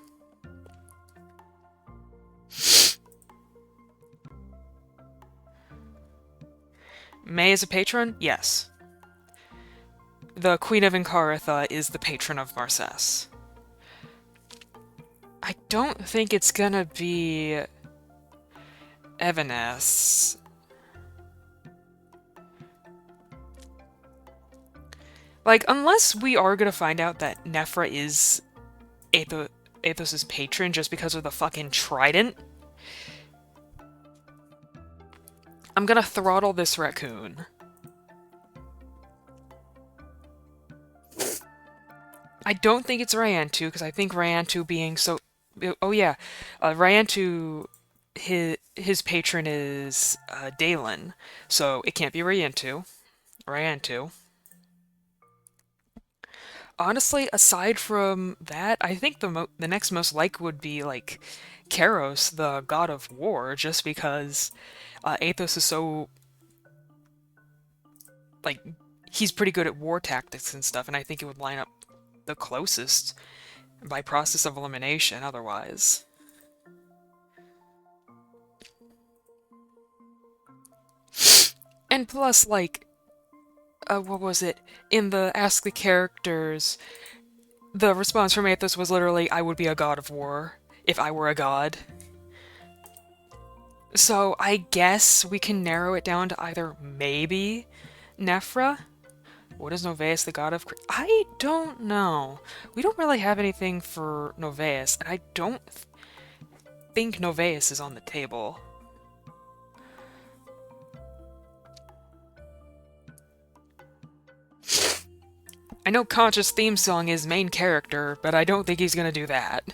May is a patron? Yes. The Queen of Encaratha is the patron of Marcès. I don't think it's gonna be Evanes. Like, unless we are gonna find out that Nefra is Athos's patron just because of the fucking trident, I'm gonna throttle this raccoon. I don't think it's Ryantu, because I think Ryantu being so... Oh yeah, Ryantu, his patron is Dalen, so it can't be Ryantu. Honestly, aside from that, I think the next most like would be like Karos, the god of war, just because Athos is so, like, he's pretty good at war tactics and stuff, and I think it would line up the closest by process of elimination otherwise. And plus, like, what was it? In the Ask the Characters, the response from Athos was literally, I would be a god of war if I were a god. So I guess we can narrow it down to either maybe Nefra. What is Novaeus, the god of... I don't know. We don't really have anything for Novaeus, and I don't think Novaeus is on the table. I know Conscious theme song is main character, but I don't think he's gonna do that.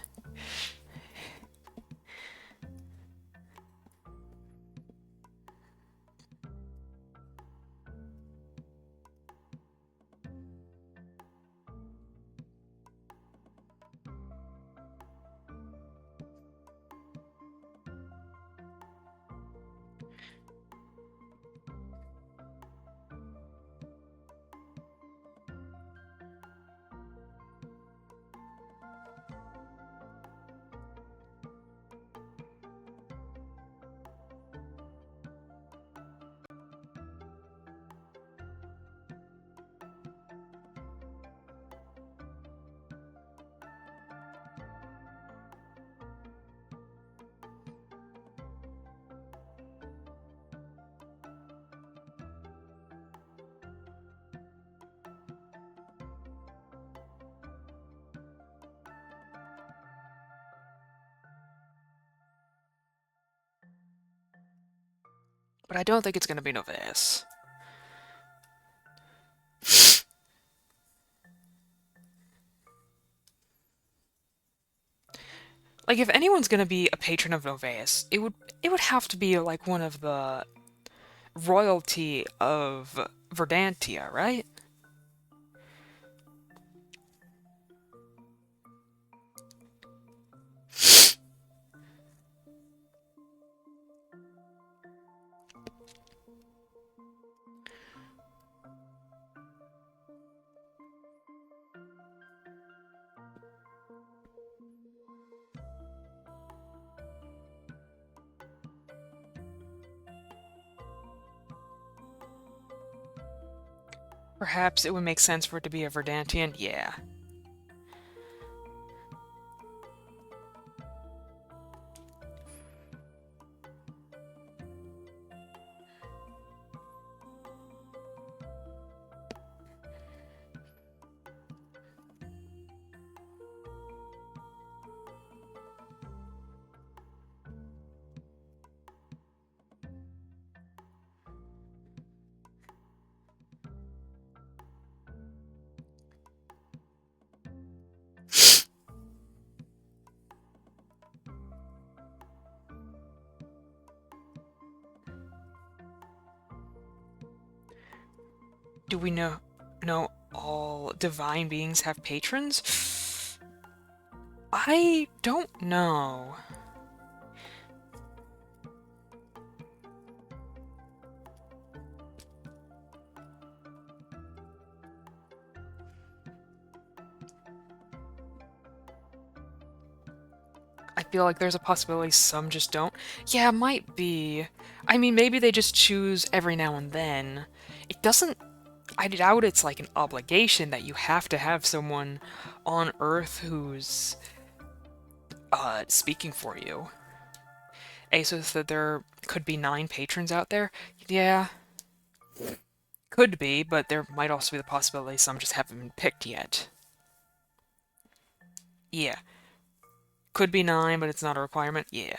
But I don't think it's gonna be Novaeus. Like, if anyone's gonna be a patron of Novaeus, it would have to be like one of the royalty of Verdantia, right? Perhaps it would make sense for it to be a Verdantian. Yeah. Do we know all divine beings have patrons? I don't know. I feel like there's a possibility some just don't. Yeah, might be. I mean, maybe they just choose every now and then. It doesn't. I doubt it's like an obligation that you have to have someone on Earth who's speaking for you. Asus that there could be 9 patrons out there. Yeah, could be, but there might also be the possibility some just haven't been picked yet. Yeah, could be 9, but it's not a requirement. Yeah.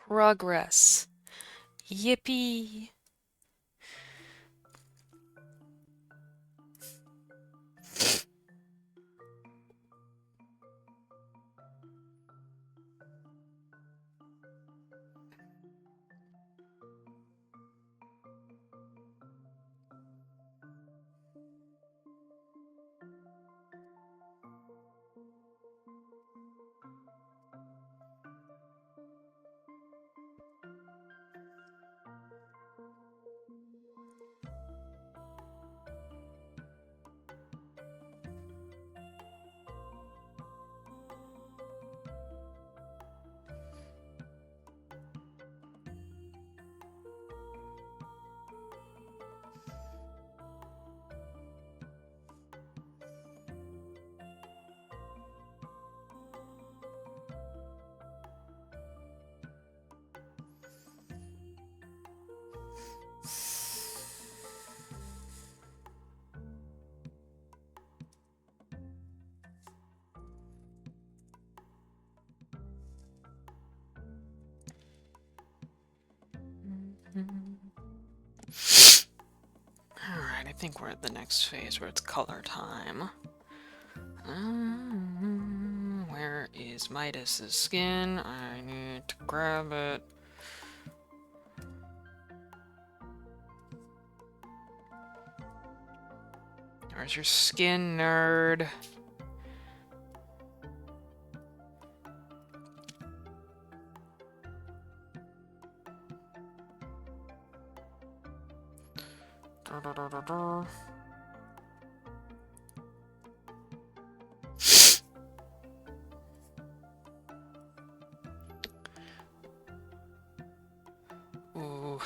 Progress. Yippee. think we're at the next phase where it's color time. Where is Midas's skin? I need to grab it. Where's your skin, nerd? Ooh.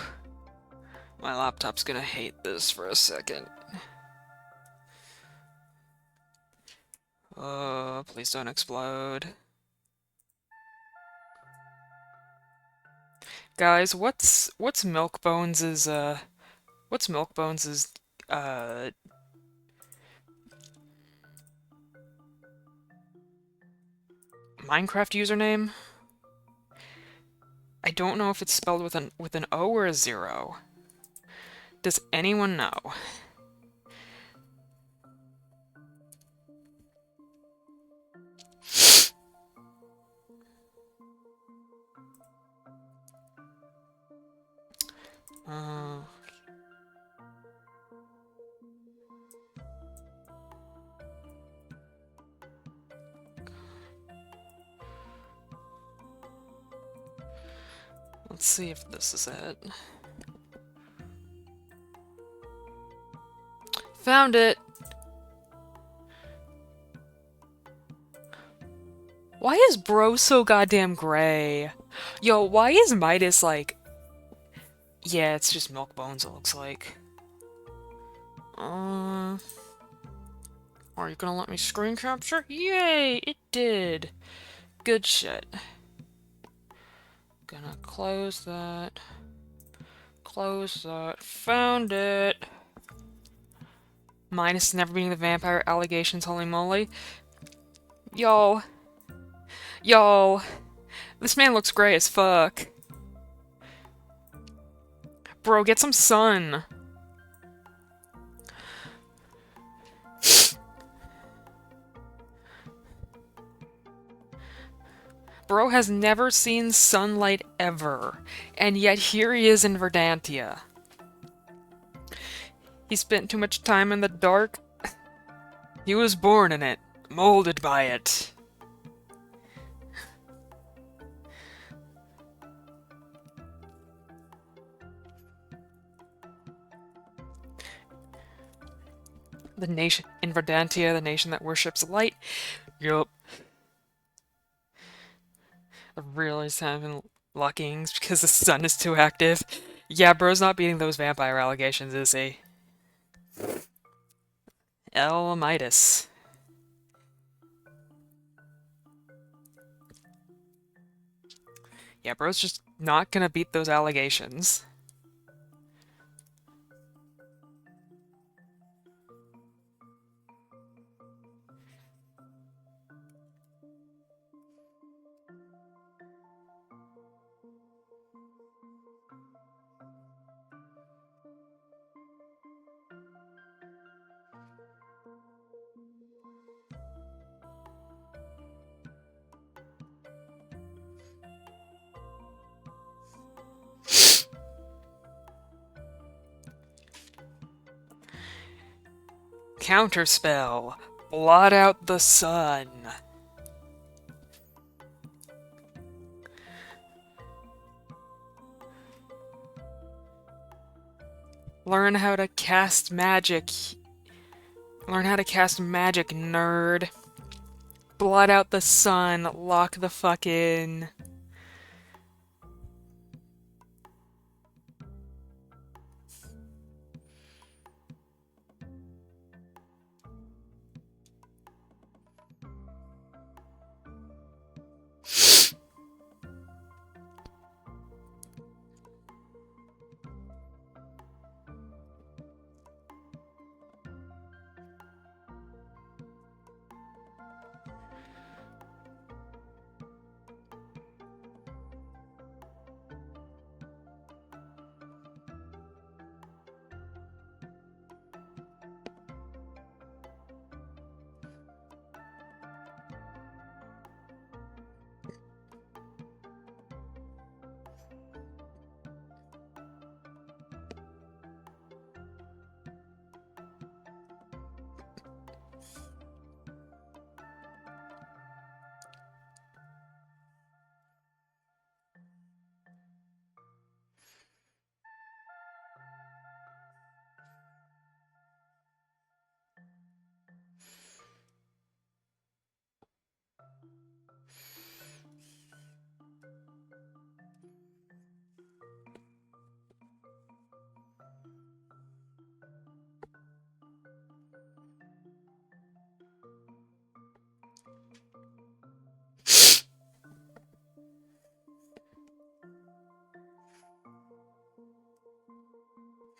My laptop's gonna hate this for a second. Oh, please don't explode. Guys, what's Milkbones' Minecraft username? I don't know if it's spelled with an O or a 0. Does anyone know? Let's see if this is it. Found it! Why is Bro so goddamn gray? Yo, why is Midas like... Yeah, it's just Milkbones, it looks like. Are you gonna let me screen capture? Yay! It did! Good shit. Gonna close that. Close that. Found it! Minus never being the vampire allegations, holy moly. Yo. Yo. This man looks gray as fuck. Bro, get some sun. Bro has never seen sunlight ever, and yet here he is in Verdantia. He spent too much time in the dark. He was born in it, molded by it. The nation in Verdantia, the nation that worships light. Yup. I realized having lockings because the sun is too active. Yeah, bro's not beating those vampire allegations, is he? El Midas. Yeah, bro's just not gonna beat those allegations. Counterspell. Blot out the sun. Learn how to cast magic. Learn how to cast magic, nerd. Blot out the sun. Lock the fuck in.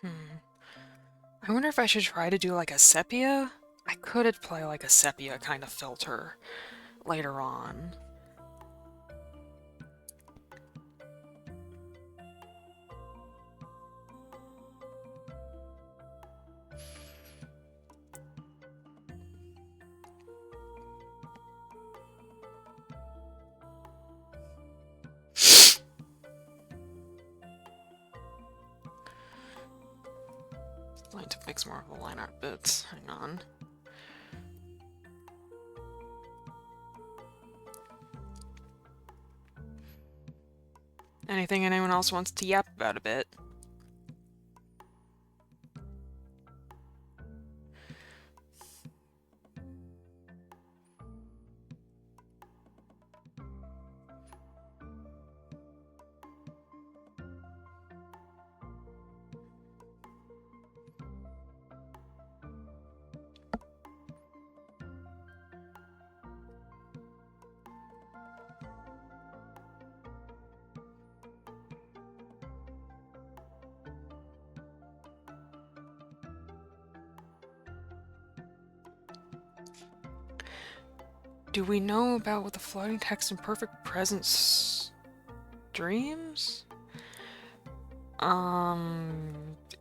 I wonder if I should try to do like a sepia? I could apply like a sepia kind of filter later on. I need to fix more of the line art bits. Hang on. Anything anyone else wants to yap about a bit? Do we know about what the floating text in perfect present dreams?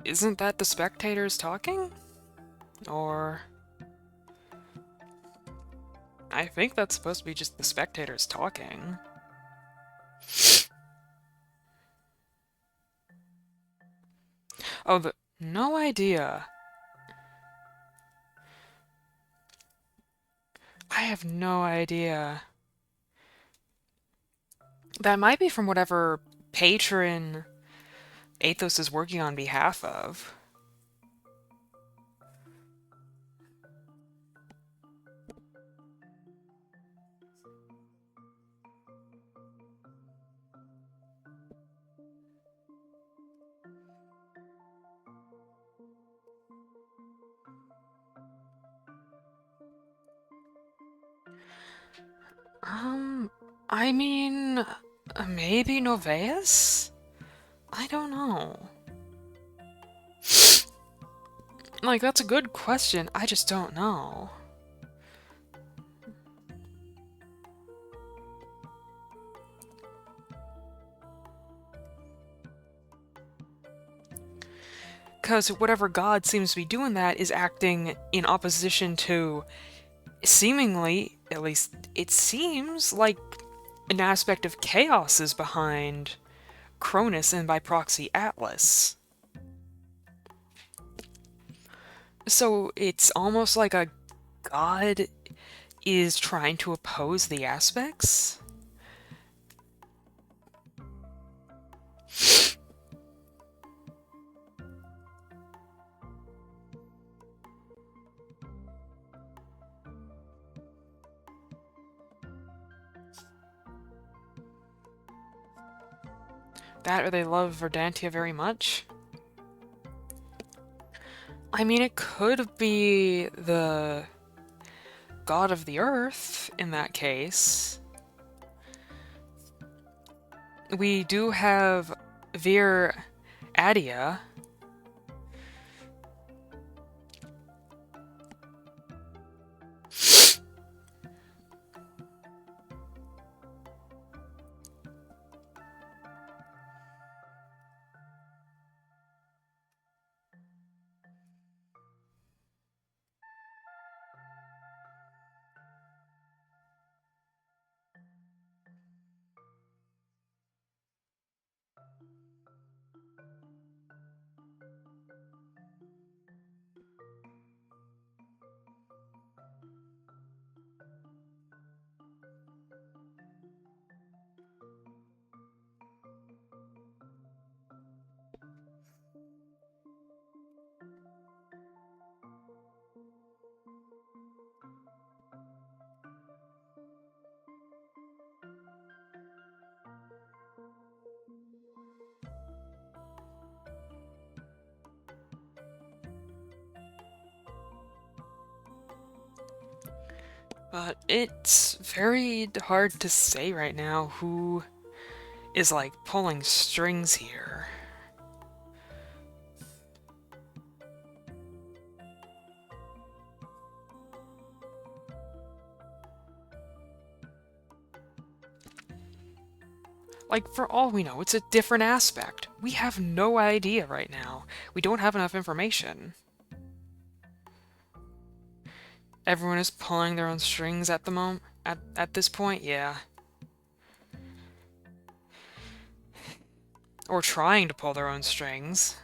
Isn't that the spectators talking? Or... I think that's supposed to be just the spectators talking. Oh, no idea. I have no idea. That might be from whatever patron Athos is working on behalf of. I mean, maybe Novaeus? I don't know. Like, that's a good question. I just don't know. Because whatever god seems to be doing that is acting in opposition to, seemingly, at least it seems, like an aspect of chaos is behind Cronus and by proxy Atlas. So it's almost like a god is trying to oppose the aspects? That or they love Verdantia very much? I mean, it could be the god of the earth in that case. We do have Vir Adia. But it's very hard to say right now who is, like, pulling strings here. Like, for all we know, it's a different aspect. We have no idea right now. We don't have enough information. Everyone is pulling their own strings at the moment. At this point, yeah. Or trying to pull their own strings.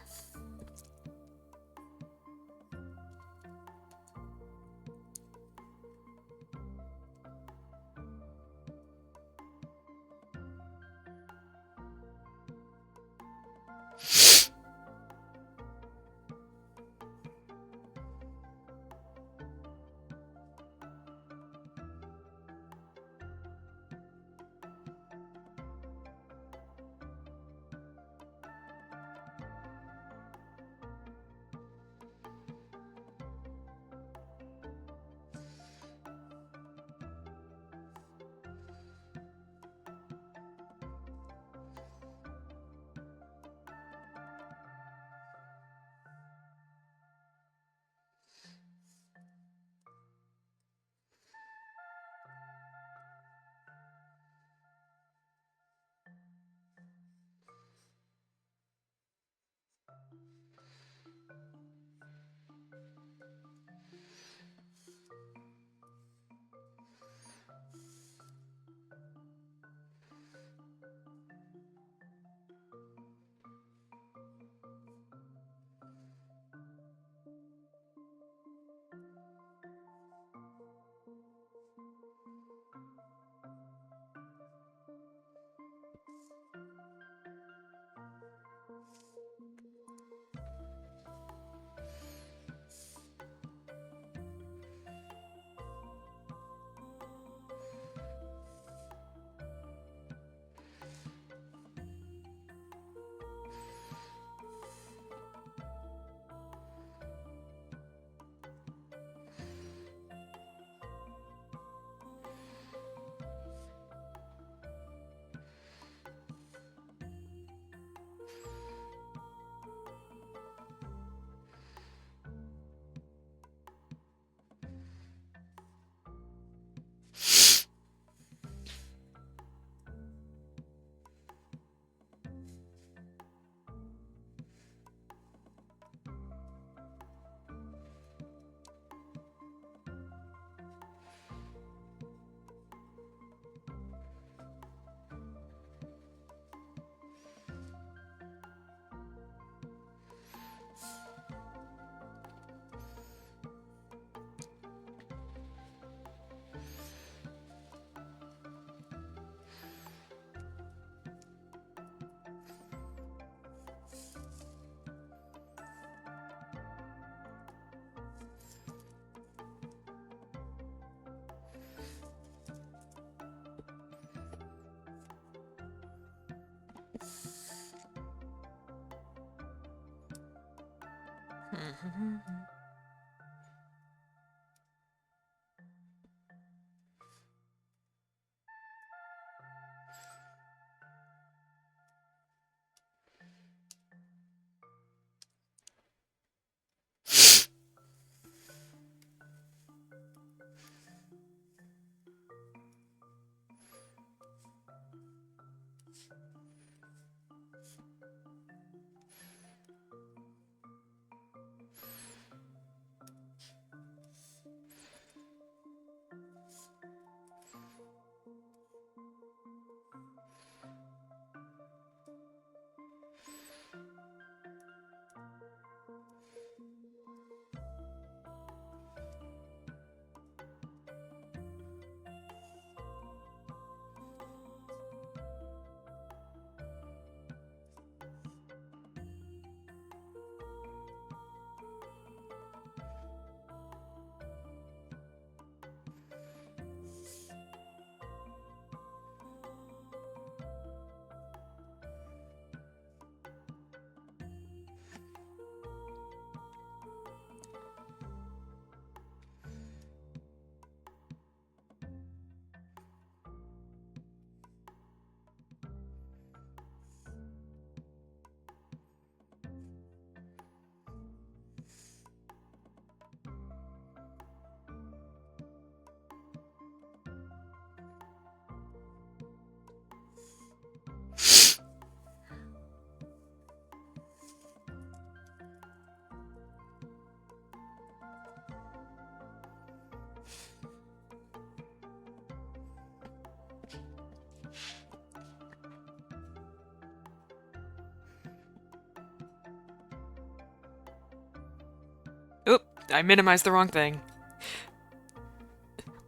Oop, I minimized the wrong thing.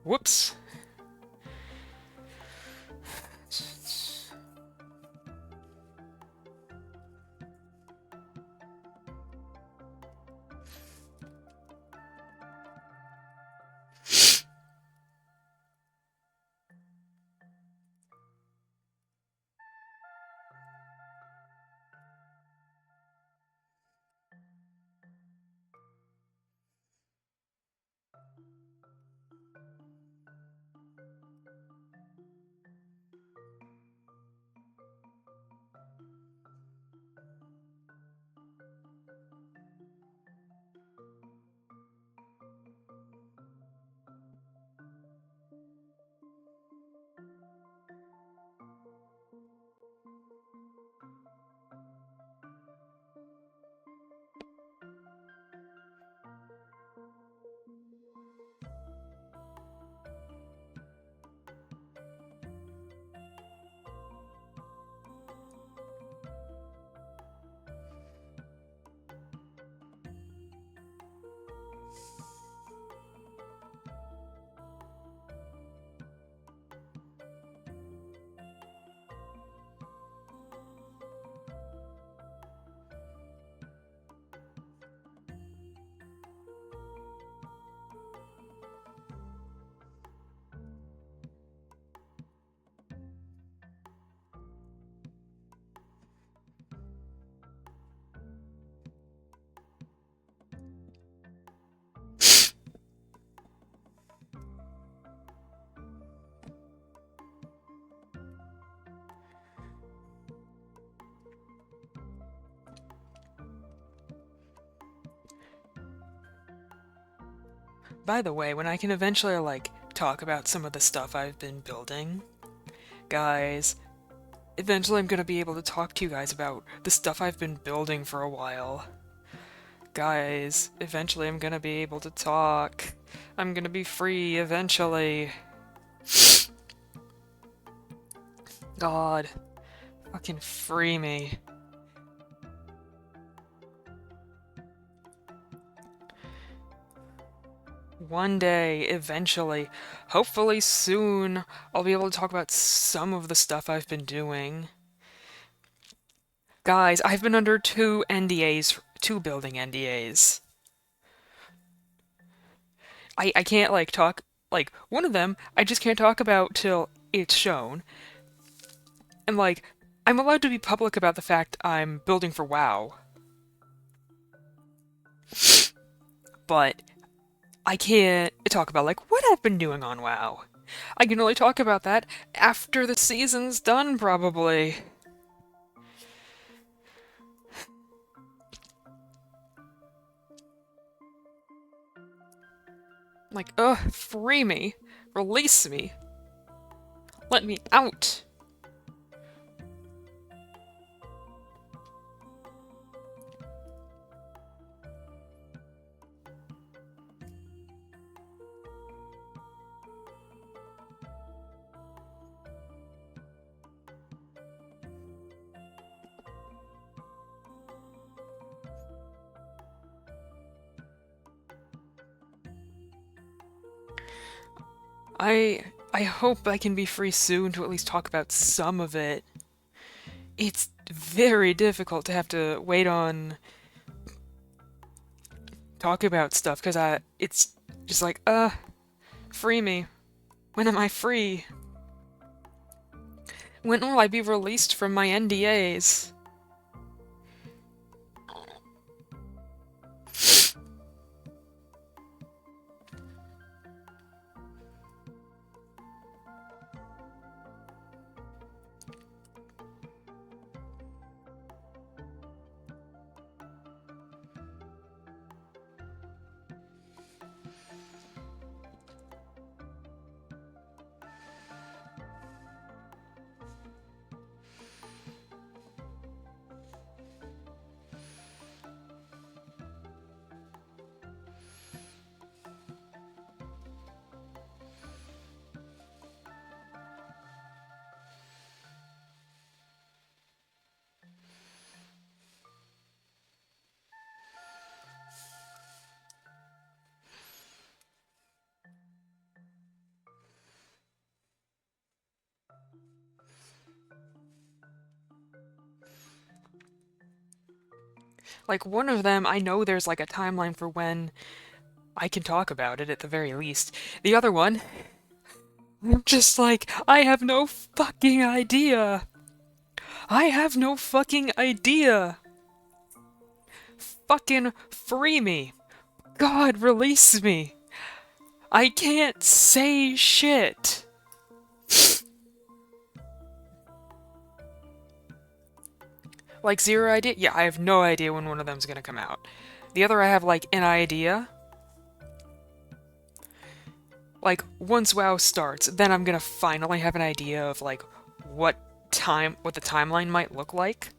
Whoops. By the way, when I can eventually, like, talk about some of the stuff I've been building, guys, eventually I'm gonna be able to talk to you guys about the stuff I've been building for a while. Guys, eventually I'm gonna be able to talk. I'm gonna be free eventually. God, fucking free me. One day, eventually, hopefully soon, I'll be able to talk about some of the stuff I've been doing. Guys, I've been under 2 NDAs, 2 building NDAs. I can't, like, talk, like, one of them I just can't talk about till it's shown. And, like, I'm allowed to be public about the fact I'm building for WoW. But I can't talk about, like, what I've been doing on WoW. I can only talk about that after the season's done, probably. Like, ugh, free me. Release me. Let me out. I hope I can be free soon to at least talk about some of it. It's very difficult to have to wait on talk about stuff because it's just like, free me. When am I free? When will I be released from my NDAs? Like, one of them, I know there's like a timeline for when I can talk about it at the very least. The other one, I'm just like, I have no fucking idea. I have no fucking idea. Fucking free me. God, release me. I can't say shit. Like, zero idea? Yeah, I have no idea when one of them's gonna come out. The other, I have, like, an idea. Like, once WoW starts, then I'm gonna finally have an idea of, like, what the timeline might look like.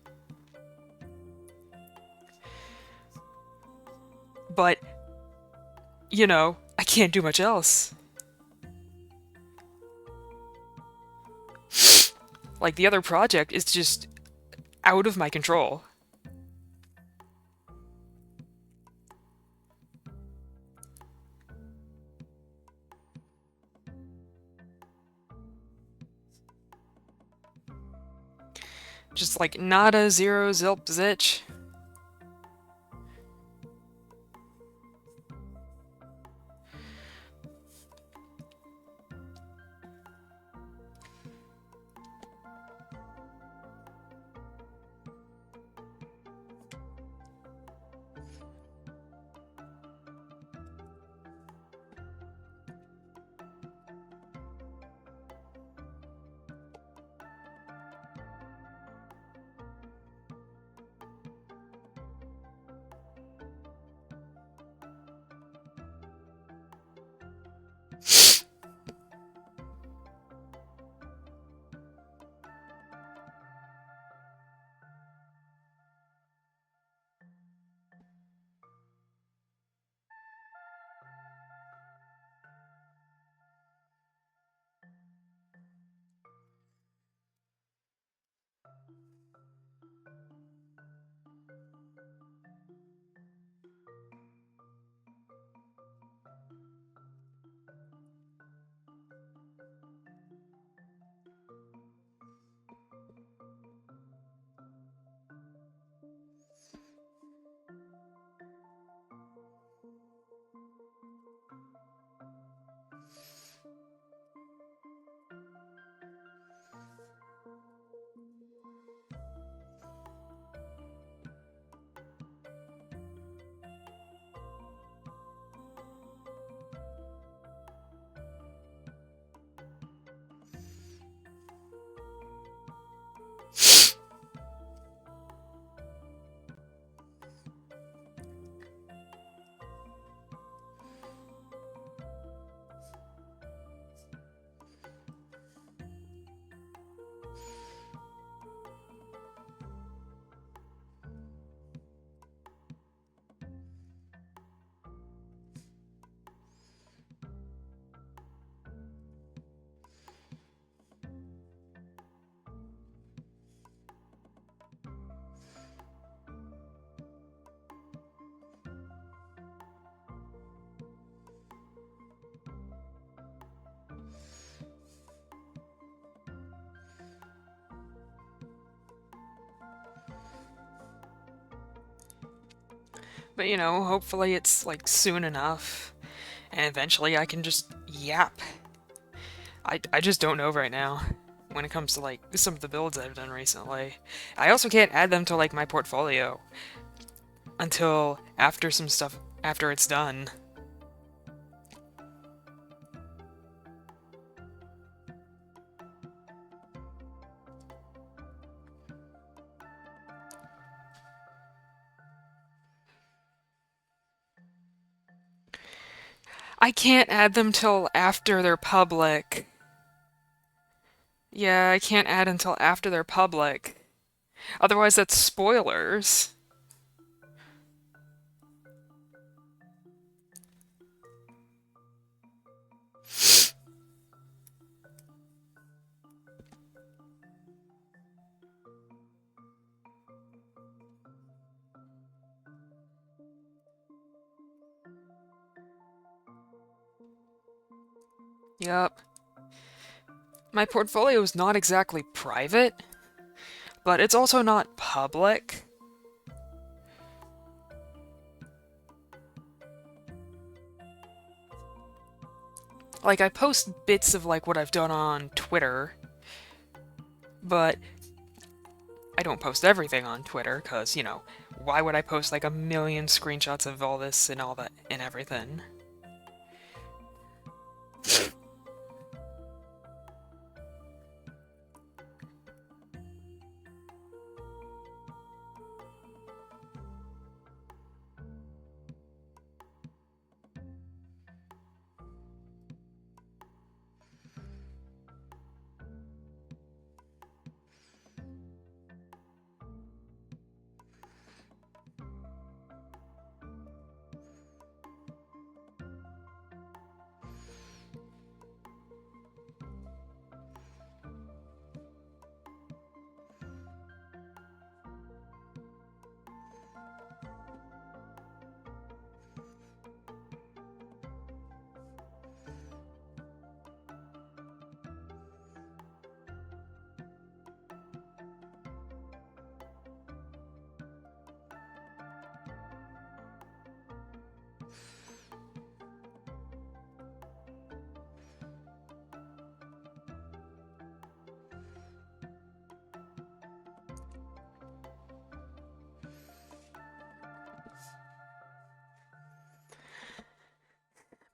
But, you know, I can't do much else. Like, the other project is just out of my control. Just like nada, zero, zilp, zitch. But you know, hopefully it's like soon enough. And eventually I can just yap. I just don't know right now when it comes to like some of the builds I've done recently. I also can't add them to like my portfolio until after after it's done. I can't add them till after they're public. Yeah, I can't add until after they're public. Otherwise, that's spoilers. Yup. My portfolio is not exactly private, but it's also not public. like I post bits of like what I've done on Twitter, but I don't post everything on Twitter because, you know, why would I post like a million screenshots of all this and all that and everything?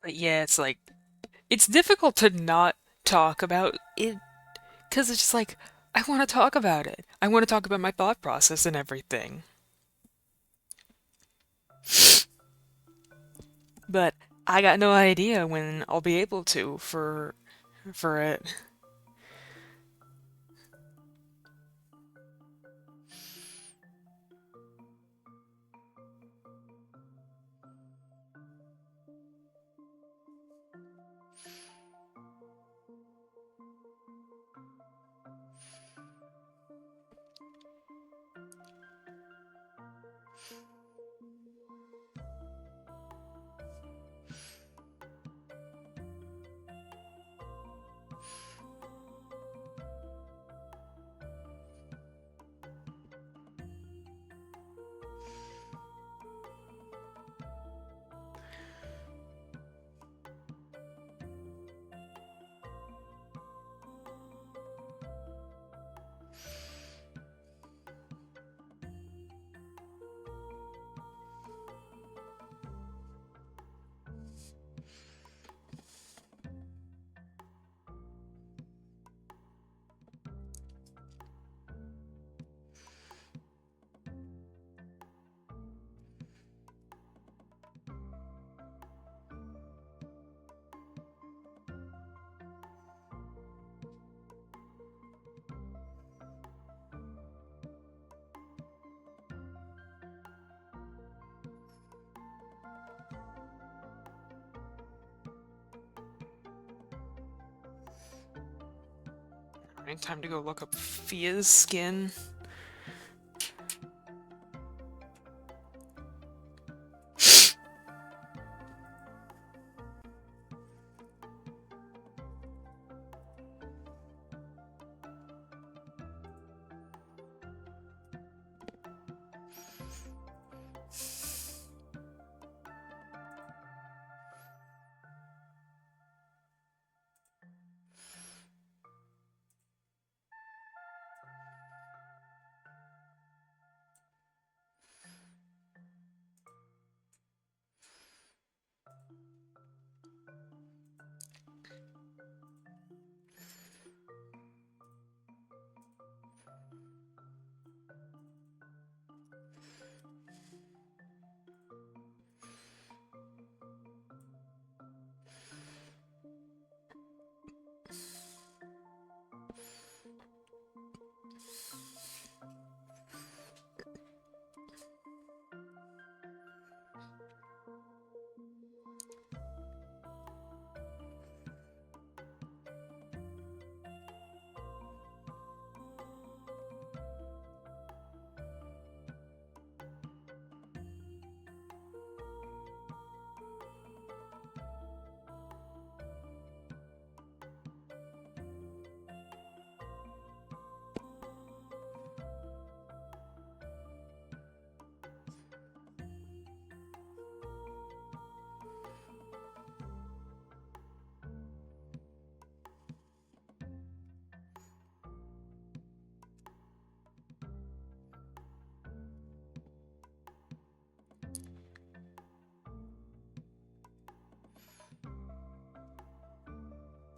But yeah, it's like, it's difficult to not talk about it because it's just like, I want to talk about it. I want to talk about my thought process and everything. But I got no idea when I'll be able to for it. Alright, time to go look up Fia's skin.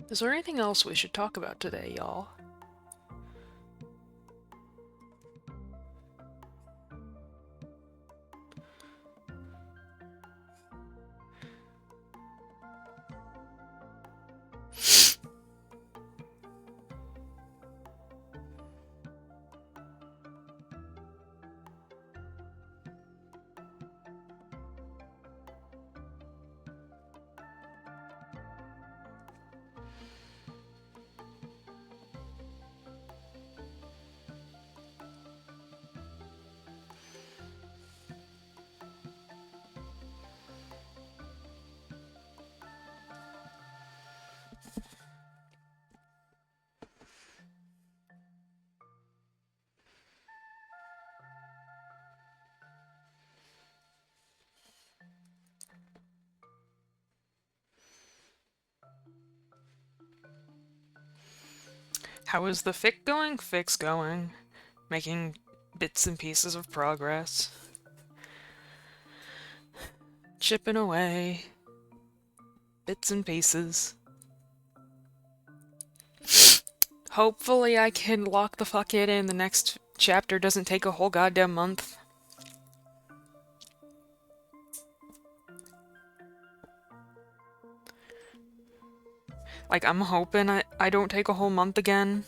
Is there anything else we should talk about today, y'all? How is the fic going? Fic's going. Making bits and pieces of progress. Chipping away. Bits and pieces. Hopefully I can lock the fuck in the next chapter doesn't take a whole goddamn month. Like, I'm hoping I don't take a whole month again.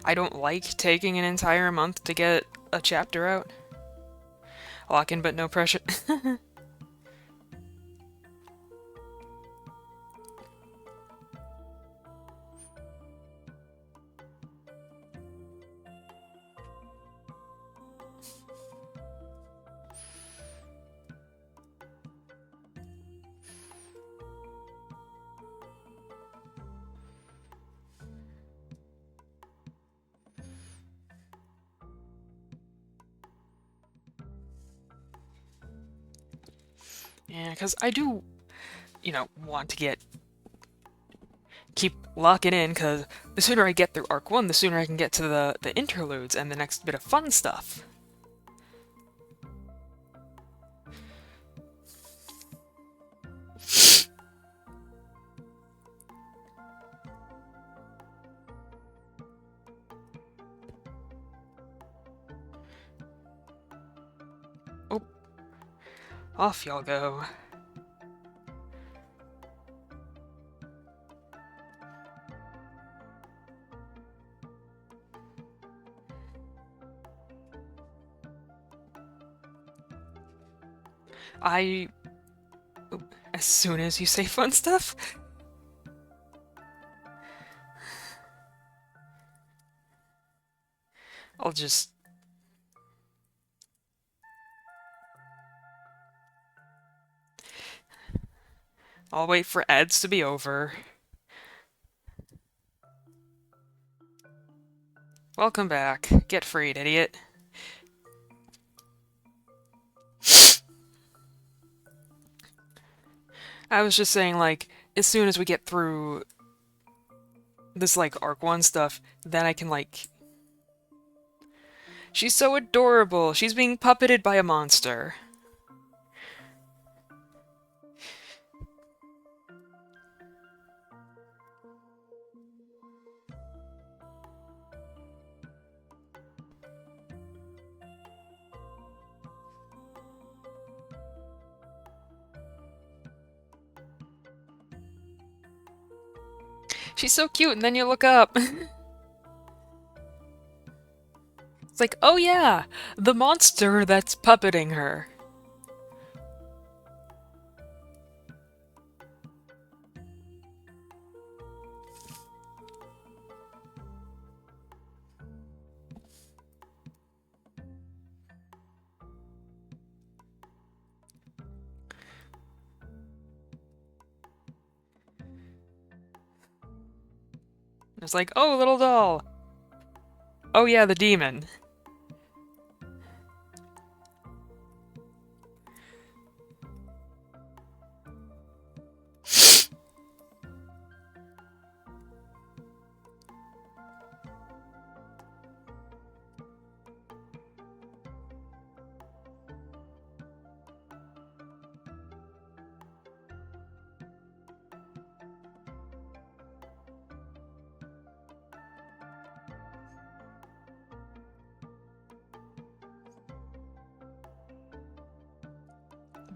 I don't like taking an entire month to get a chapter out. Lock in, but no pressure. Yeah, because I do, want to keep locking in, because the sooner I get through Arc 1, the sooner I can get to the interludes and the next bit of fun stuff. Oh. Off y'all go. As soon as you say fun stuff? I'll wait for ads to be over. Welcome back. Get freed, idiot. I was just saying, like, as soon as we get through this, like, Arc 1 stuff, then I can, like... She's so adorable! She's being puppeted by a monster. She's so cute, and then you look up. It's like, oh yeah, the monster that's puppeting her. It's like, oh, little doll. Oh yeah, the demon.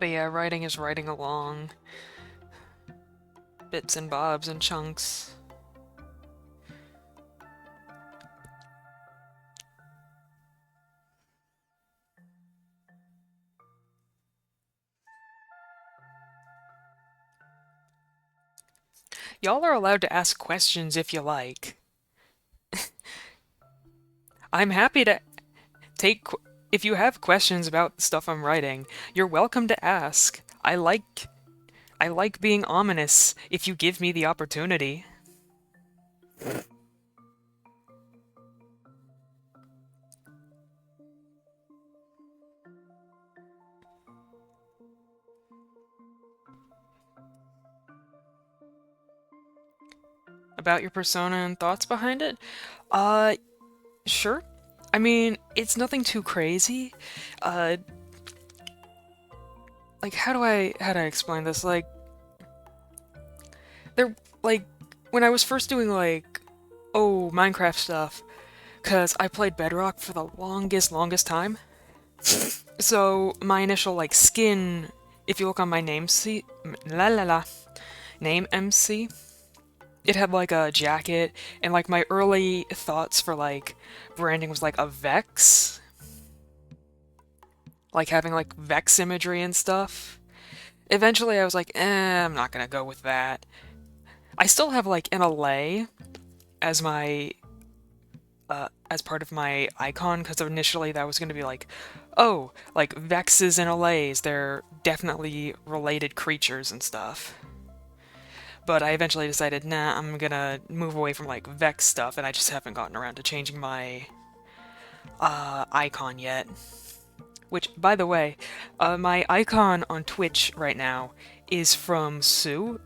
But yeah, writing is writing along. Bits and bobs and chunks. Y'all are allowed to ask questions if you like. I'm happy to take if you have questions about the stuff I'm writing, you're welcome to ask. I like being ominous if you give me the opportunity. About your persona and thoughts behind it? Uh, sure. I mean, it's nothing too crazy. Uh, like how do I explain this? There like when I was first doing Minecraft stuff, cuz I played Bedrock for the longest time. So my initial skin, if you look on my name see la la la name MC, it had like a jacket, and like my early thoughts for branding was like a Vex, like having like Vex imagery and stuff. Eventually I was like, I'm not gonna go with that. I still have like an LA as my as part of my icon, because initially that was going to be like, oh, like Vexes and Allays, they're definitely related creatures and stuff. But I eventually decided, nah, I'm gonna move away from like Vex stuff, and I just haven't gotten around to changing my icon yet. Which, by the way, my icon on Twitch right now is from Sue,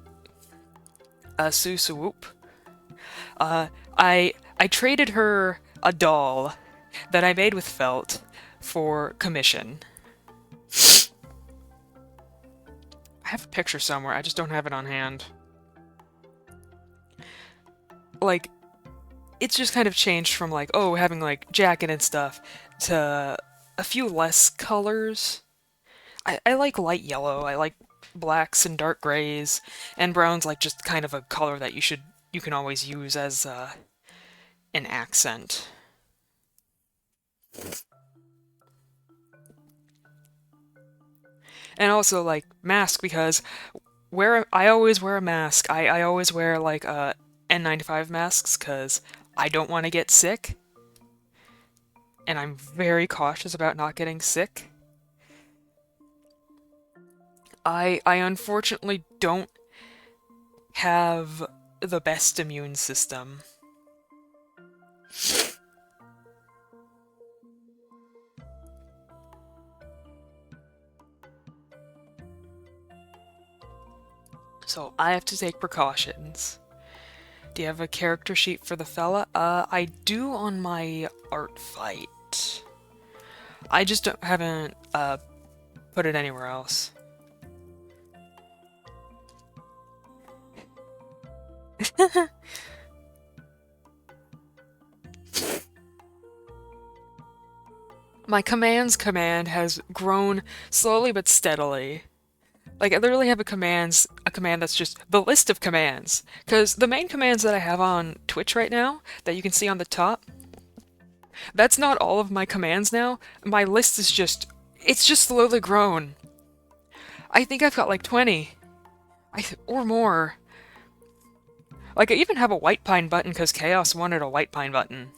Sue Swoop. I traded her a doll that I made with felt for commission. I have a picture somewhere, I just don't have it on hand. Like, it's just kind of changed from having jacket and stuff to a few less colors. I like light yellow, I like blacks and dark grays, and brown's like just kind of a color that you can always use as an accent. And also mask, because I always wear a mask. I always wear N95 masks because I don't want to get sick, and I'm very cautious about not getting sick. I unfortunately don't have the best immune system. So I have to take precautions. Do you have a character sheet for the fella? I do on my art fight. I just haven't put it anywhere else. My commands command has grown slowly but steadily. Like, I literally have a command that's just the list of commands. Because the main commands that I have on Twitch right now, that you can see on the top, that's not all of my commands now. My list is it's just slowly grown. I think I've got like 20. Or more. Like, I even have a white pine button because Chaos wanted a white pine button.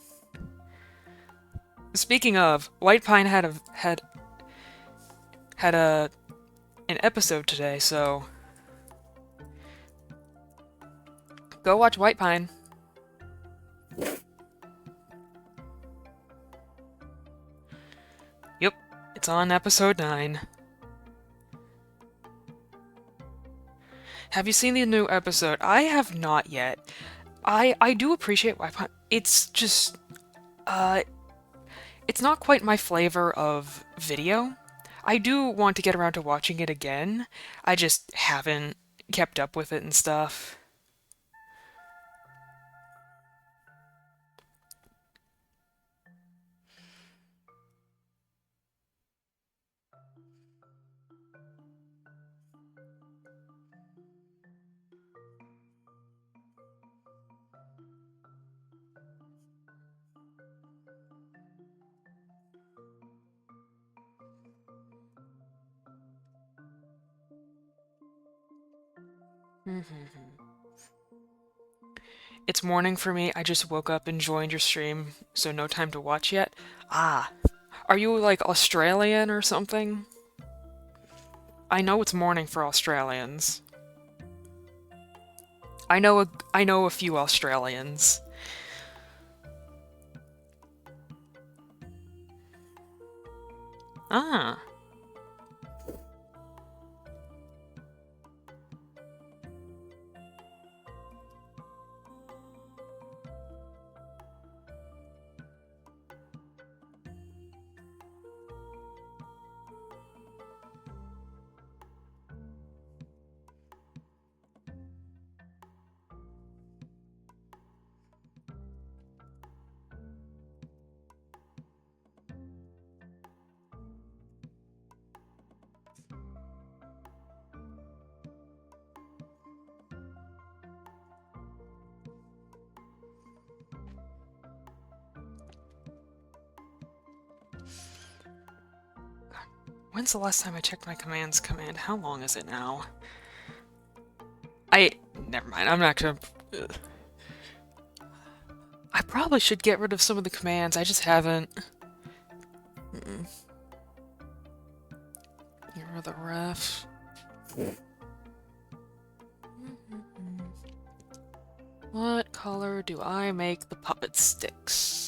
Speaking of, White Pine had an episode today, so go watch White Pine. Yep, it's on episode 9. Have you seen the new episode? I have not yet. I do appreciate White Pine. It's just it's not quite my flavor of video. I do want to get around to watching it again. I just haven't kept up with it and stuff. It's morning for me. I just woke up and joined your stream, so no time to watch yet. Ah, are you like Australian or something? I know it's morning for Australians. I know a few Australians. Ah. When's the last time I checked my commands command? How long is it now? Never mind, I'm not gonna... I probably should get rid of some of the commands, I just haven't. Get rid of the ref. What color do I make the puppet sticks?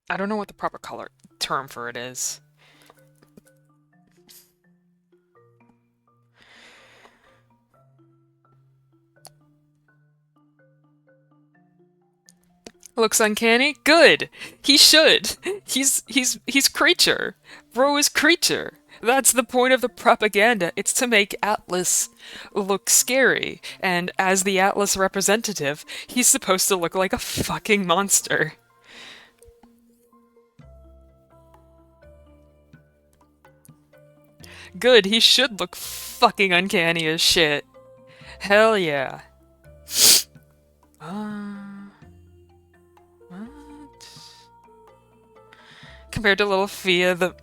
I don't know what the proper color term for it is. Looks uncanny? Good! He should! He's creature! Bro is creature! That's the point of the propaganda. It's to make Atlas look scary. And as the Atlas representative, he's supposed to look like a fucking monster. Good, he should look fucking uncanny as shit. Hell yeah. What? Compared to little Fia,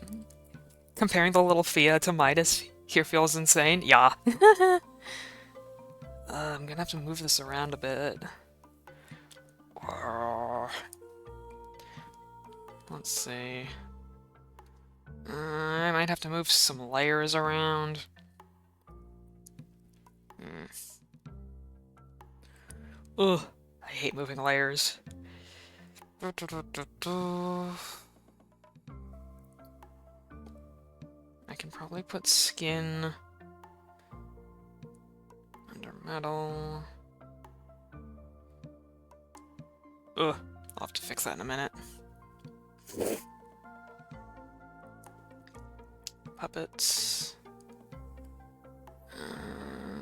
comparing the little Fia to Midas here feels insane. Yeah. I'm gonna have to move this around a bit. Let's see. I might have to move some layers around. Ugh, I hate moving layers. I can probably put skin under metal. Ugh, I'll have to fix that in a minute. Puppets.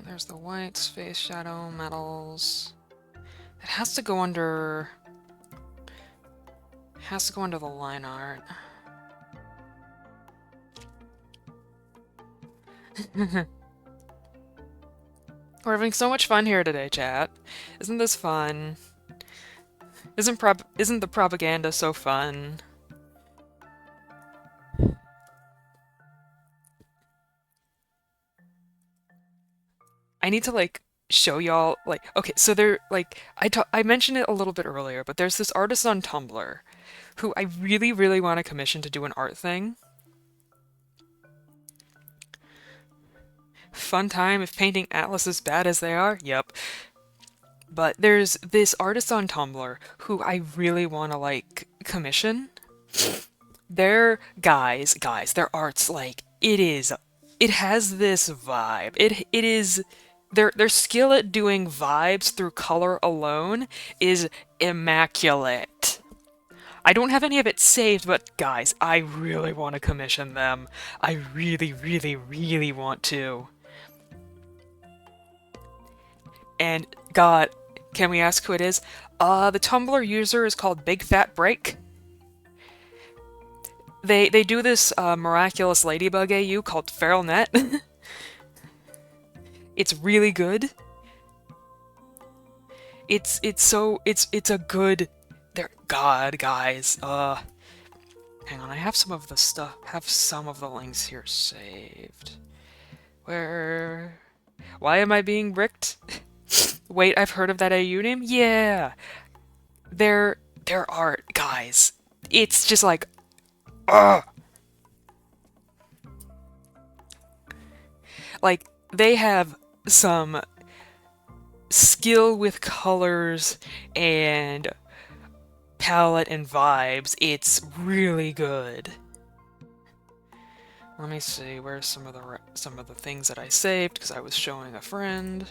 There's the white, space, shadow, metals. It has to go under... It has to go under the line art. We're having so much fun here today, chat. Isn't this fun? Isn't the propaganda so fun? I need to, like, show y'all, like, okay, so there, like, I mentioned it a little bit earlier, but there's this artist on Tumblr who I really, really want to commission to do an art thing. Fun time if painting Atlas is bad as they are? Yep. But there's this artist on Tumblr who I really want to, like, commission. Their their art's, like, it has this vibe. It is... Their skill at doing vibes through color alone is immaculate. I don't have any of it saved, but guys, I really want to commission them. I really, really, really want to. And, God, can we ask who it is? The Tumblr user is called Big Fat Break. they do this miraculous ladybug AU called Feral Net. It's really good. It's a good. They're God, guys. Hang on, I have some of the stuff. Have some of the links here saved. Where? Why am I being bricked? Wait, I've heard of that AU name? Yeah! Their art, guys. It's just like, ugh! Like, they have some skill with colors and palette and vibes. It's really good. Let me see, where's some of the things that I saved because I was showing a friend.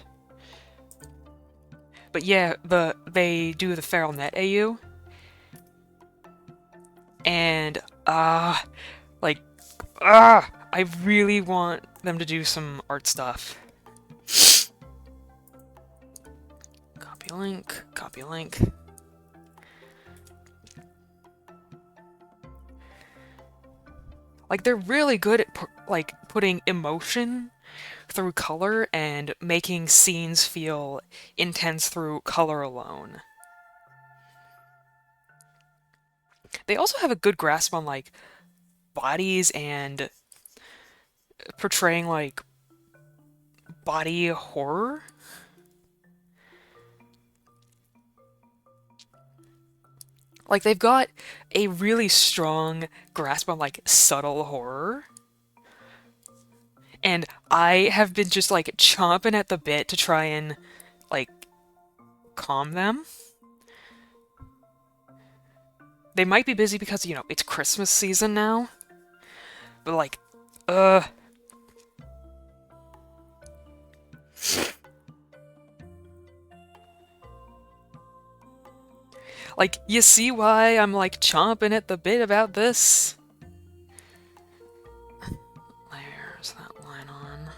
But yeah, they do the Feral Net AU. And like I really want them to do some art stuff. Copy link, copy link. Like, they're really good at putting emotion through color and making scenes feel intense through color alone. They also have a good grasp on like bodies and portraying like body horror. Like, they've got a really strong grasp on like subtle horror. And I have been just like chomping at the bit to try and like calm them. They might be busy because, you know, it's Christmas season now. But like, like, you see why I'm like chomping at the bit about this? There's that line on.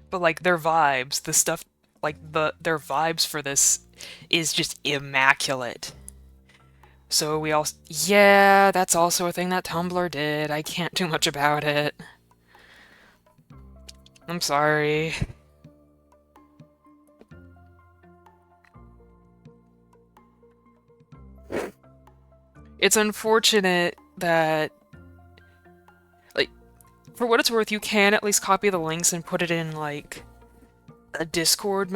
But like, their vibes, the stuff, like their vibes for this is just immaculate. So we all, yeah, that's also a thing that Tumblr did. I can't do much about it. I'm sorry. It's unfortunate that, like, for what it's worth, you can at least copy the links and put it in, like, a Discord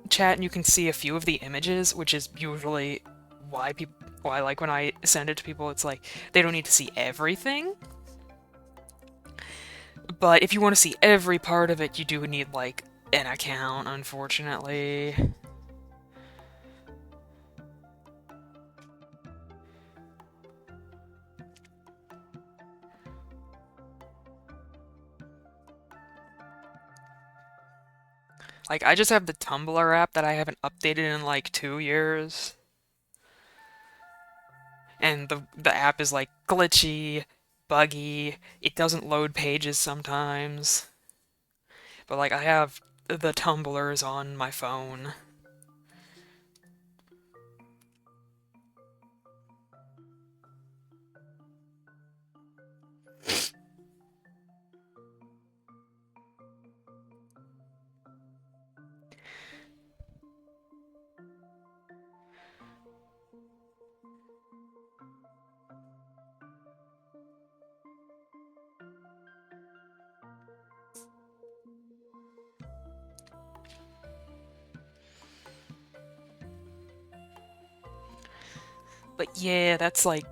chat, and you can see a few of the images, which is usually why, like, when I send it to people, it's like, they don't need to see everything. But if you want to see every part of it, you do need, like, an account, unfortunately. Like, I just have the Tumblr app that I haven't updated in, like, 2 years. And the app is, like, glitchy, buggy, it doesn't load pages sometimes. But, like, I have the Tumblrs on my phone. But yeah, that's like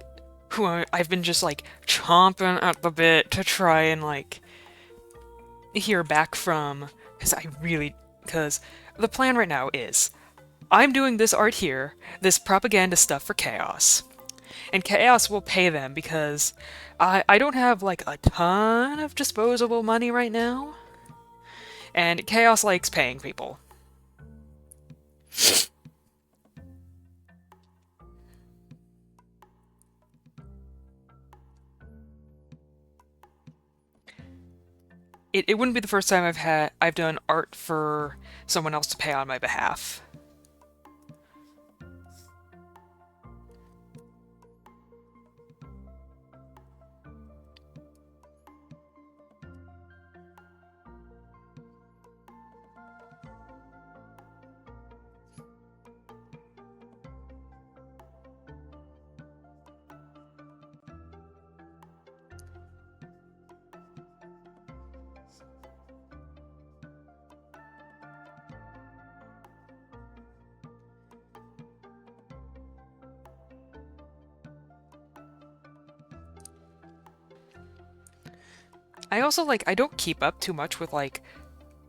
who I've been just like chomping at the bit to try and like hear back from, because the plan right now is I'm doing this art here, this propaganda stuff for Chaos, and Chaos will pay them because I don't have like a ton of disposable money right now, and Chaos likes paying people. it wouldn't be the first time I've done art for someone else to pay on my behalf. I also like I don't keep up too much with like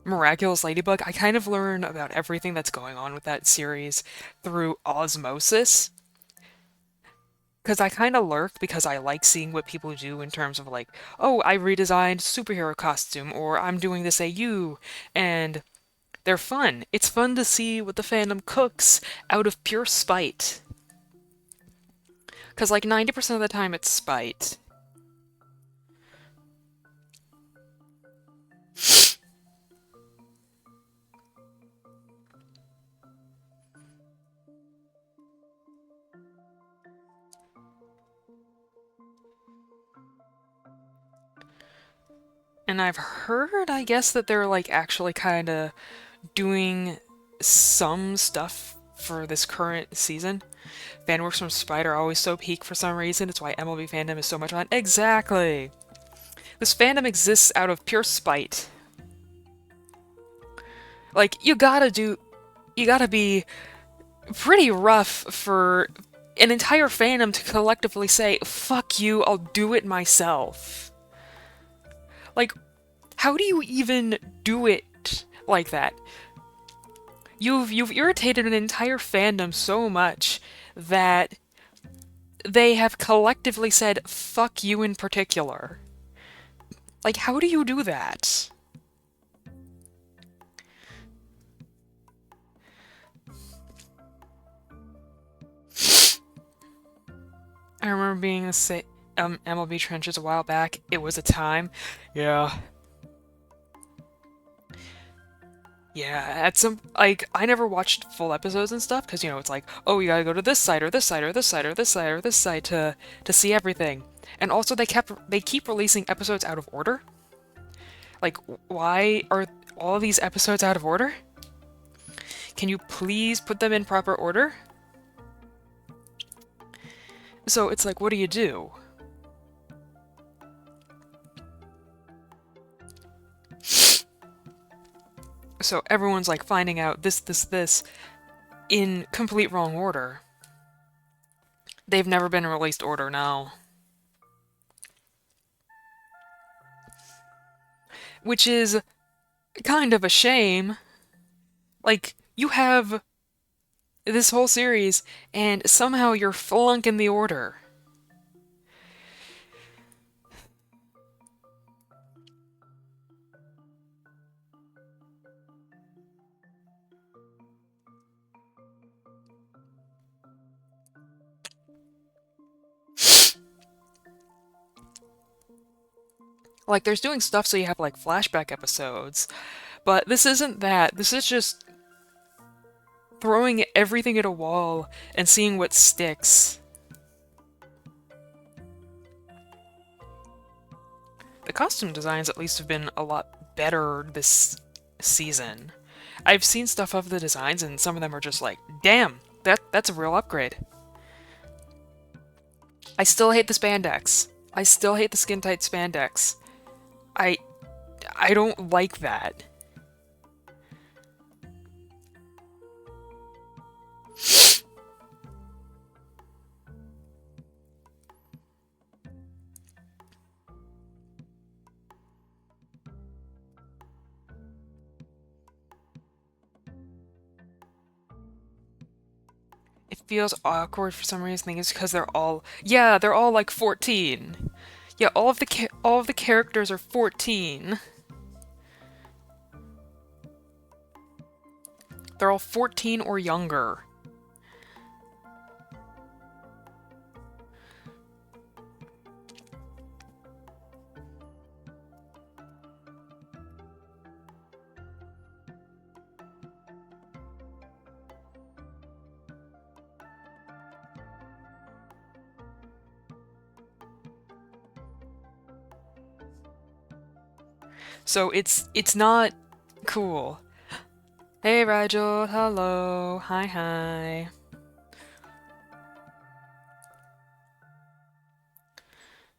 Miraculous Ladybug. I kind of learn about everything that's going on with that series through osmosis. Because I kind of lurk because I like seeing what people do in terms of like, oh, I redesigned superhero costume, or I'm doing this AU, and they're fun. It's fun to see what the fandom cooks out of pure spite. Because like 90% of the time it's spite. And I've heard, I guess, that they're like actually kind of doing some stuff for this current season. Fanworks from Spite are always so peak for some reason. It's why MLB fandom is so much on. Exactly! This fandom exists out of pure spite. Like, you gotta be pretty rough for an entire fandom to collectively say, fuck you, I'll do it myself. Like, how do you even do it like that? You've irritated an entire fandom so much that they have collectively said fuck you in particular. Like, how do you do that? I remember being in MLB trenches a while back. It was a time. Yeah. Yeah, at some, like, I never watched full episodes and stuff, because, you know, it's like, oh, you gotta go to this site, or this site, or this site, or this site, or this site to see everything. And also, they keep releasing episodes out of order. Like, why are all of these episodes out of order? Can you please put them in proper order? So it's like, what do you do? So everyone's like finding out this in complete wrong order. They've never been in released order now. Which is kind of a shame. Like, you have this whole series, and somehow you're flunking the order. Like, there's doing stuff so you have, like, flashback episodes, but this isn't that. This is just throwing everything at a wall and seeing what sticks. The costume designs at least have been a lot better this season. I've seen stuff of the designs and some of them are just like, damn, that's a real upgrade. I still hate the spandex. I still hate the skin tight spandex. I don't like that. It feels awkward for some reason. I think it's because they're all like 14. Yeah, all of the characters are 14. They're all 14 or younger. So it's not cool. Hey Rigel, hello, hi hi.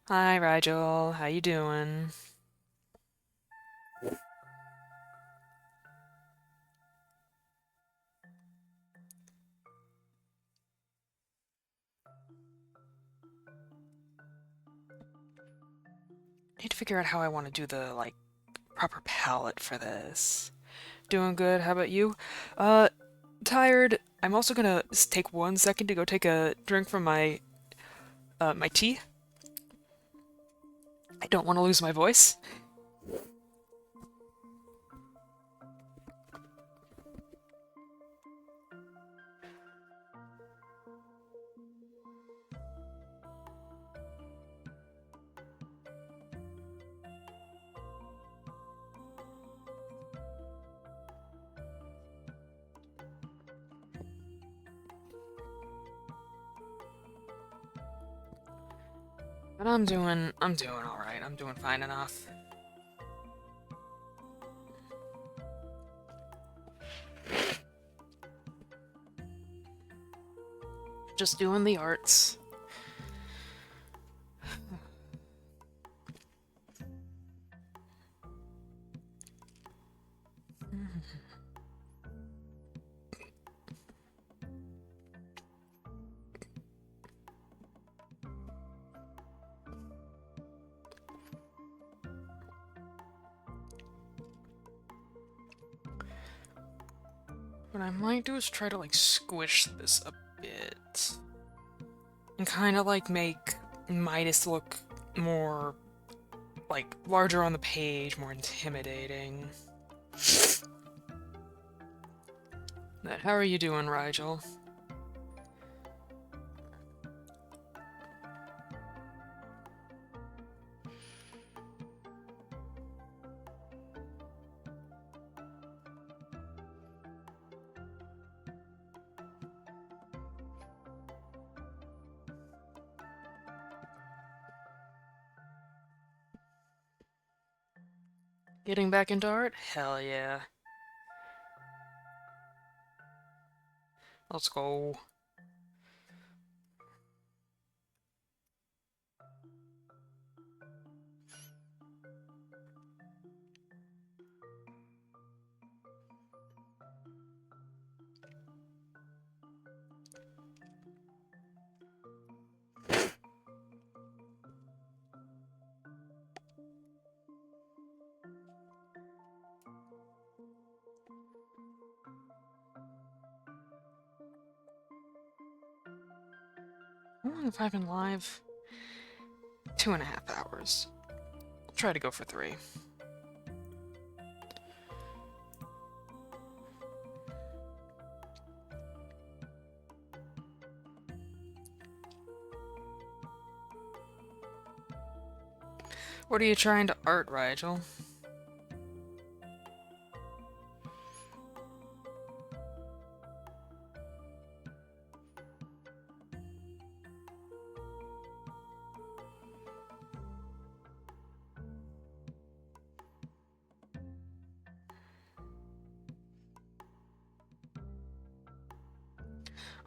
Hi Rigel, how you doing? Need to figure out how I want to do the like proper palette for this. Doing good, how about you? Uh, tired. I'm also gonna take 1 second to go take a drink from my tea. I don't want to lose my voice. But I'm doing all right. I'm doing fine enough. Just doing the arts. What I might do is try to like squish this a bit. And kind of like make Midas look more like larger on the page, more intimidating. How are you doing, Rigel? Getting back into art? Hell yeah. Let's go. How long have I been live? 2.5 hours. I'll try to go for 3. What are you trying to art, Rigel?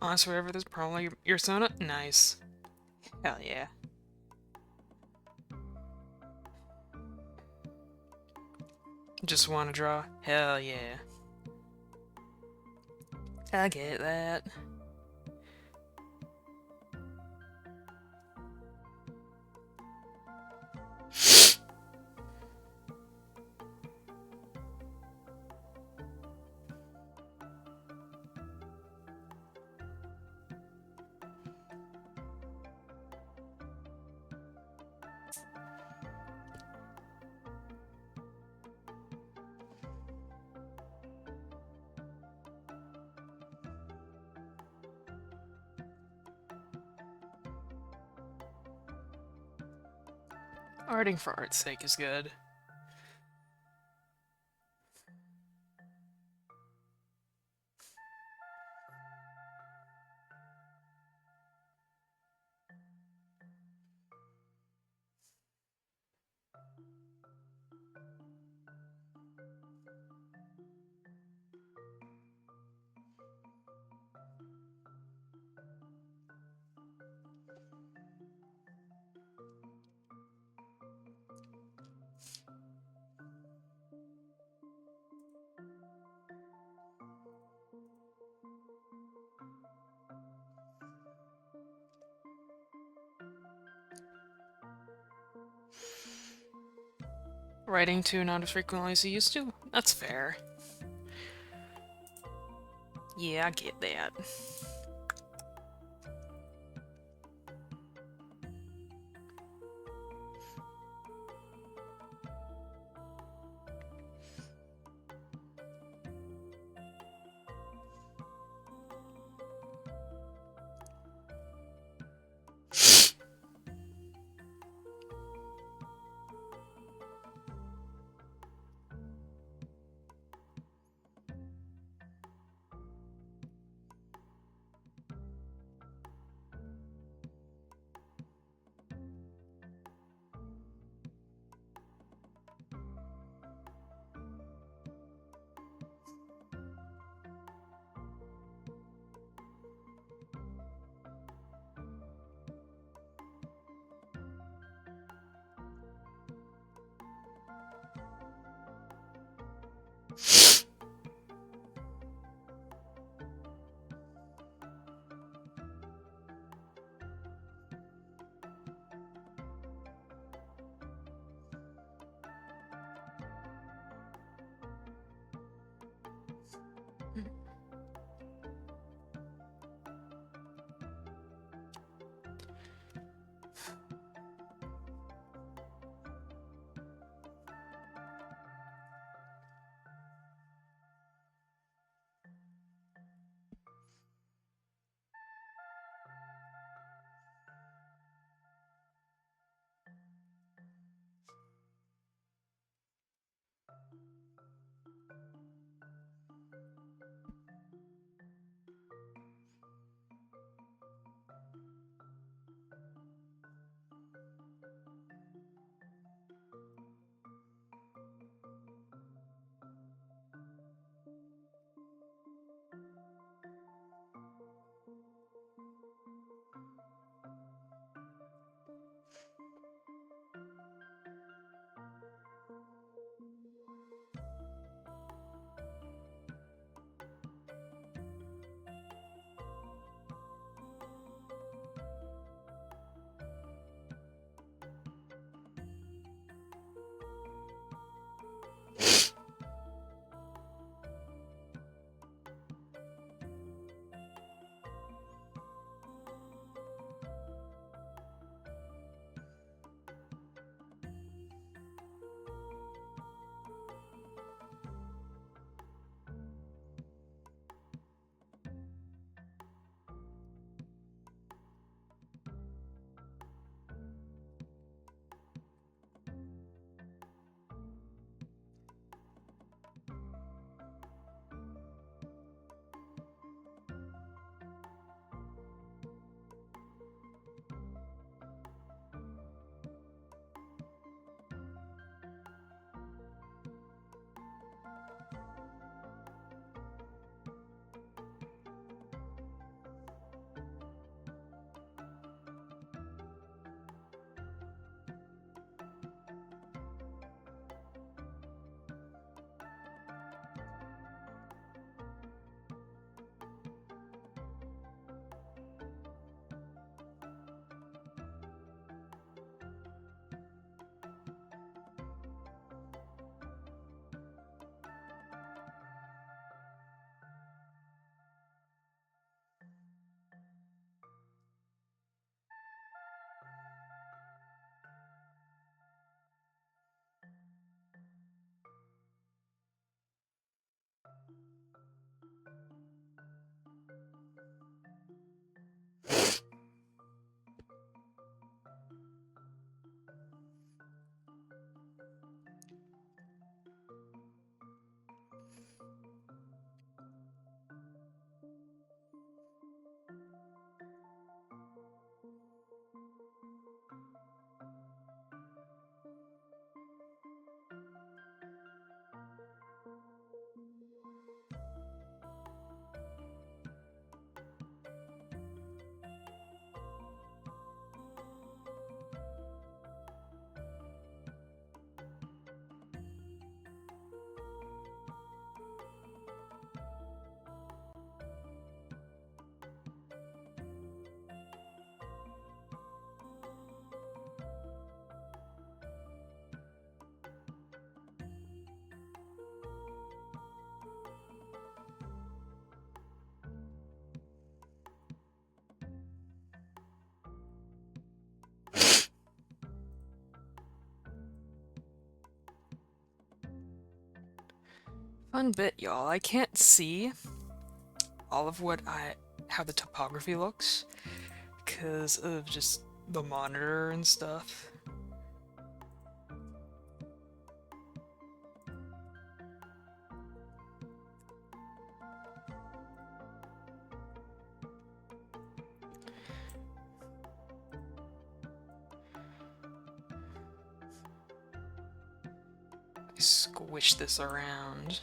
Honest, whatever this probably your Sona? Nice. Hell yeah. Just wanna draw? Hell yeah. I get that. Arting for art's sake is good. Writing to not as frequently as he used to? That's fair. Yeah, I get that. Fun bit, y'all. I can't see all of how the topography looks because of just the monitor and stuff. Squish this around.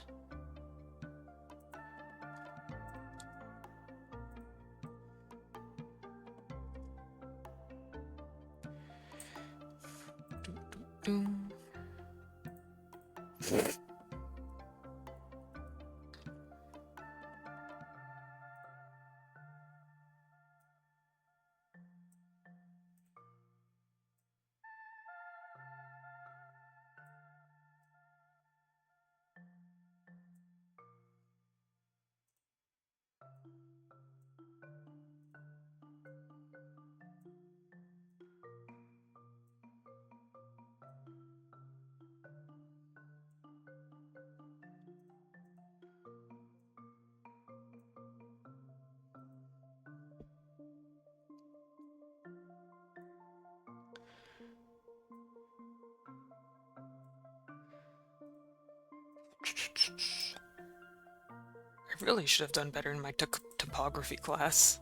I really should have done better in my topography class.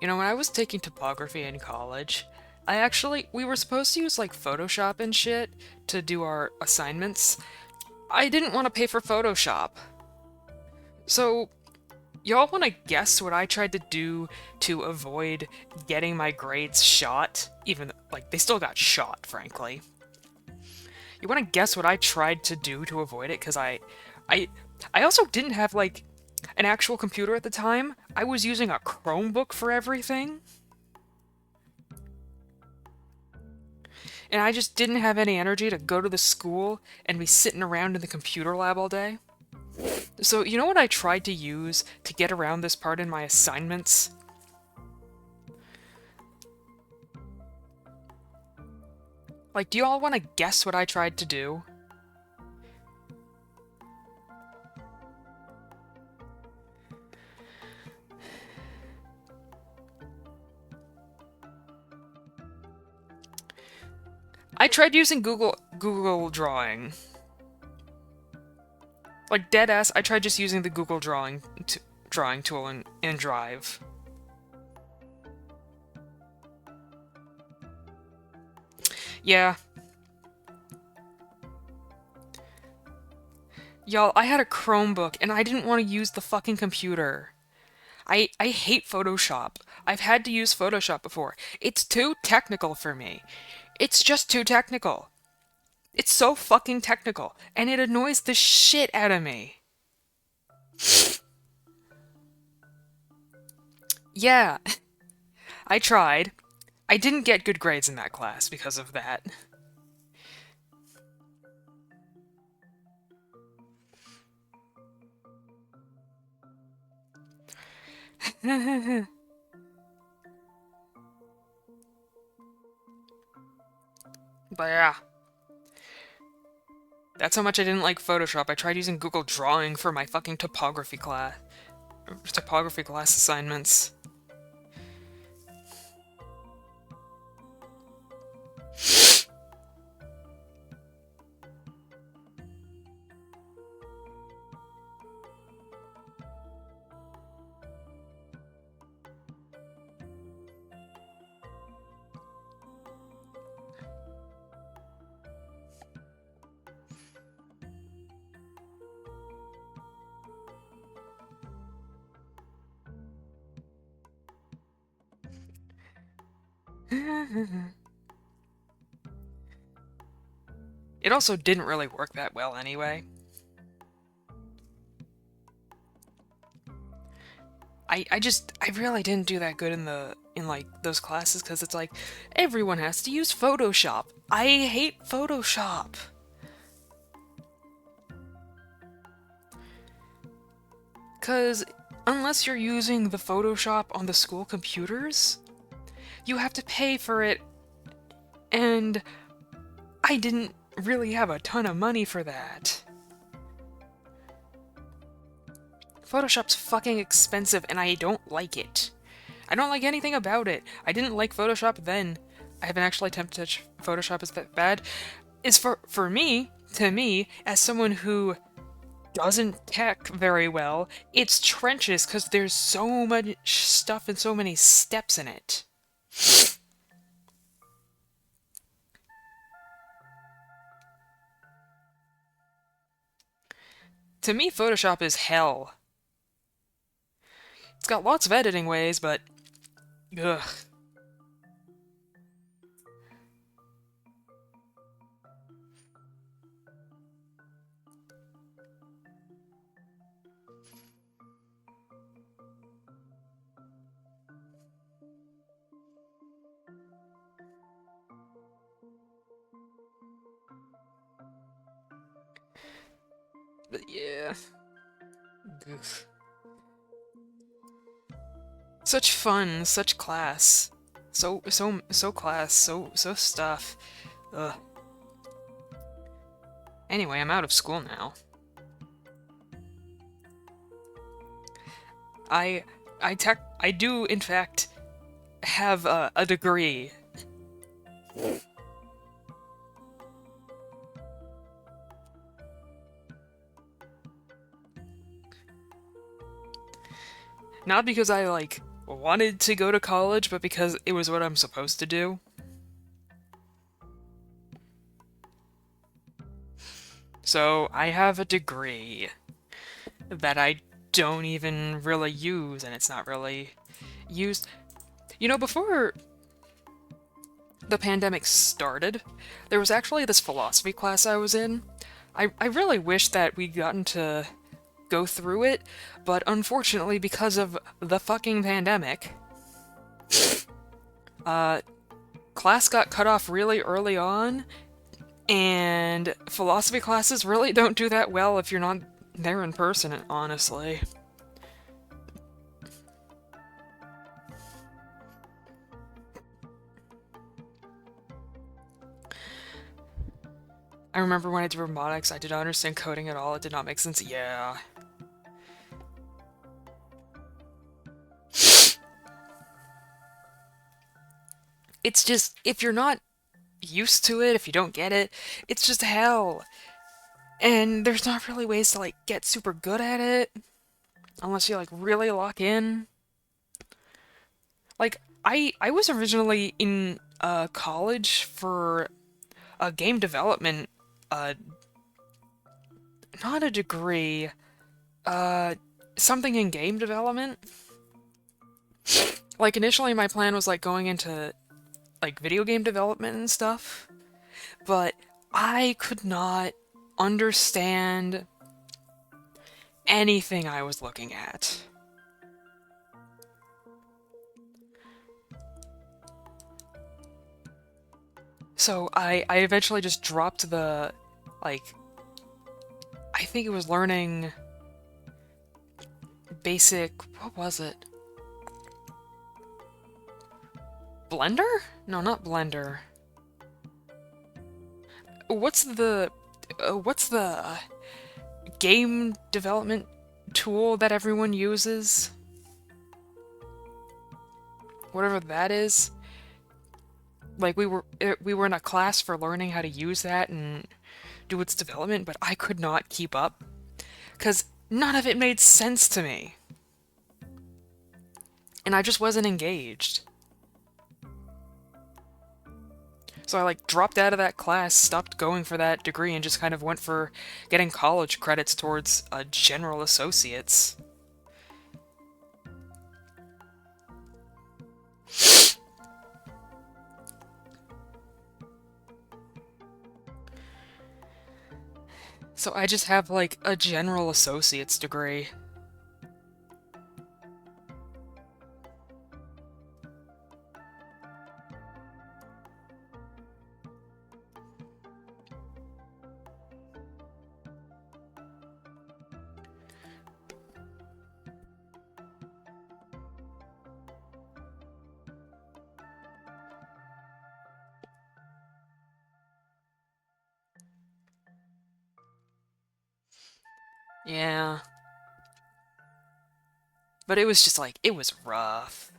You know, when I was taking topography in college, we were supposed to use like Photoshop and shit to do our assignments. I didn't want to pay for Photoshop. So, y'all want to guess what I tried to do to avoid getting my grades shot? Even, like, they still got shot, frankly. You want to guess what I tried to do to avoid it? Because I also didn't have, like, an actual computer at the time. I was using a Chromebook for everything. And I just didn't have any energy to go to the school and be sitting around in the computer lab all day. So, you know what I tried to use to get around this part in my assignments? Like, do you all want to guess what I tried to do? I tried using Google Drawing. Like, deadass, I tried just using the Google Drawing tool in Drive. Yeah. Y'all, I had a Chromebook, and I didn't want to use the fucking computer. I hate Photoshop. I've had to use Photoshop before. It's too technical for me. It's just too technical. It's so fucking technical, and it annoys the shit out of me. Yeah, I tried. I didn't get good grades in that class because of that. But yeah. That's how much I didn't like Photoshop. I tried using Google Drawing for my fucking topography class assignments. It also didn't really work that well anyway. I really didn't do that good in like those classes because it's like everyone has to use Photoshop. I hate Photoshop. Cause unless you're using the Photoshop on the school computers, you have to pay for it, and I didn't really have a ton of money for that. Photoshop's fucking expensive and I don't like it. I don't like anything about it. I didn't like Photoshop then. I haven't actually attempted to touch Photoshop as that bad. Is for me, to me, as someone who doesn't tech very well, it's trenches because there's so much stuff and so many steps in it. To me, Photoshop is hell. It's got lots of editing ways, but ugh. But yeah. Ugh. Such fun, such class. So class, so stuff. Ugh. Anyway, I'm out of school now. I do in fact have a degree. Not because I, like, wanted to go to college, but because it was what I'm supposed to do. So, I have a degree that I don't even really use, and it's not really used. You know, before the pandemic started, there was actually this philosophy class I was in. I really wish that we'd gotten to go through it, but unfortunately, because of the fucking pandemic, class got cut off really early on, and philosophy classes really don't do that well if you're not there in person, honestly. I remember when I did robotics, I did not understand coding at all, it did not make sense. Yeah. It's just, if you're not used to it, if you don't get it, it's just hell. And there's not really ways to, like, get super good at it, unless you, like, really lock in. Like, I was originally in college for a game development, uh, not a degree, something in game development. Like, initially my plan was, like, going into, like, video game development and stuff, but I could not understand anything I was looking at. So I eventually just dropped the, like, I think it was learning basic, what was it? Blender? No, not Blender. What's the game development tool that everyone uses? Whatever that is. Like, we were in a class for learning how to use that and do its development, but I could not keep up because none of it made sense to me. And I just wasn't engaged. So I, like, dropped out of that class, stopped going for that degree, and just kind of went for getting college credits towards a general associate's. So I just have, like, a general associate's degree. Yeah. But it was just like, it was rough.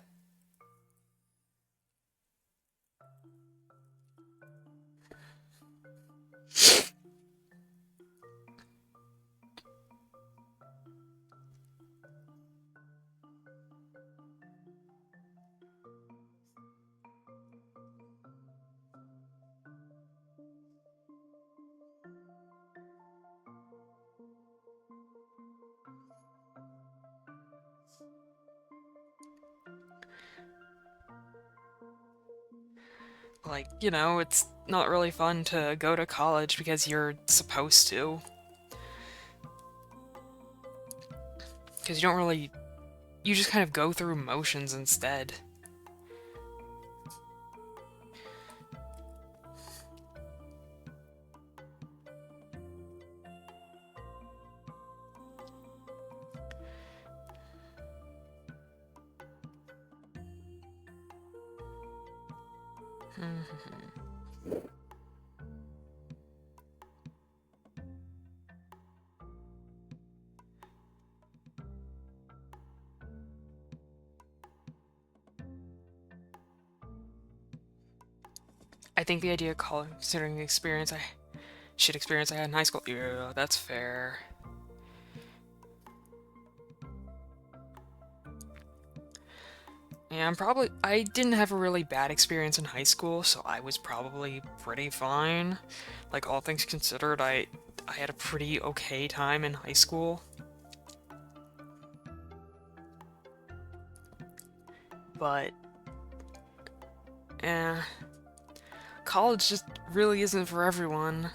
Like, it's not really fun to go to college because you're supposed to. Because you don't really. You just kind of go through motions instead. I think the idea of college, considering the experience I had in high school. Yeah, that's fair. Yeah, I didn't have a really bad experience in high school, so I was probably pretty fine. Like, all things considered, I had a pretty okay time in high school. But, eh, college just really isn't for everyone.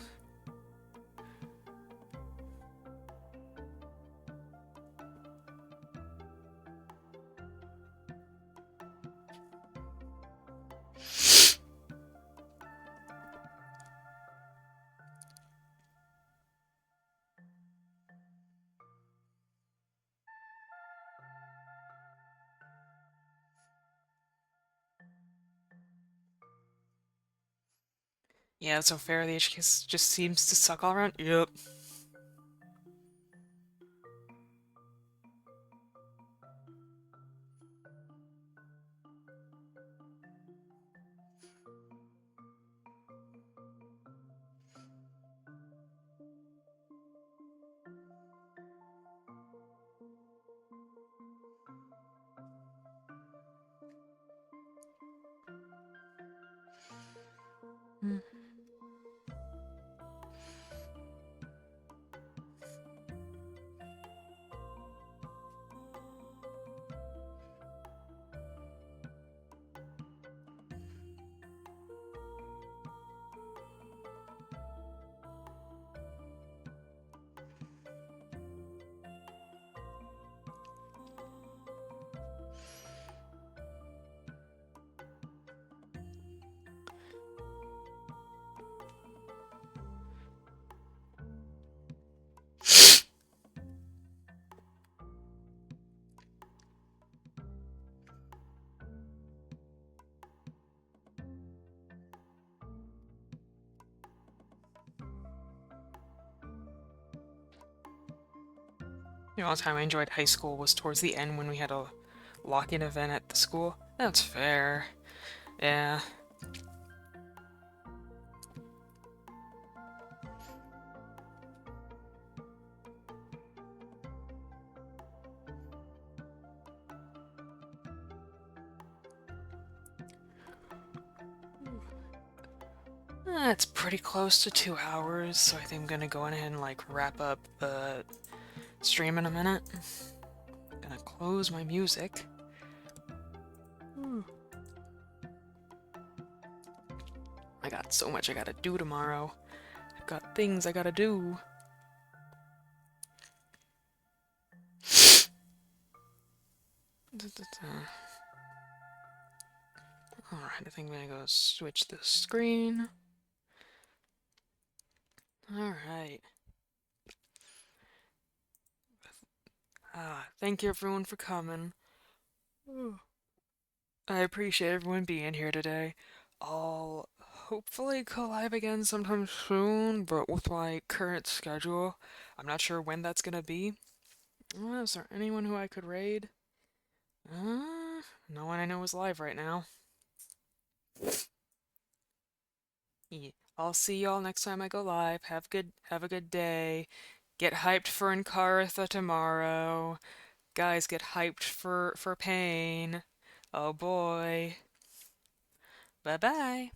Yeah, so fair, the HKS just seems to suck all around. Yep. The time I enjoyed high school was towards the end when we had a lock-in event at the school. That's fair. Yeah. That's pretty close to 2 hours, so I think I'm gonna go ahead and wrap up the stream in a minute. Gonna close my music. I got so much I gotta do tomorrow. I've got things I gotta do. Alright, I think I'm gonna go switch the screen. Alright. Thank you everyone for coming. I appreciate everyone being here today. I'll hopefully collab again sometime soon, but with my current schedule, I'm not sure when that's gonna be. Is there anyone who I could raid? No one I know is live right now. Yeah. I'll see y'all next time I go live. Have a good day. Get hyped for Encaratha tomorrow. Guys, get hyped for Pain. Oh boy. Bye bye.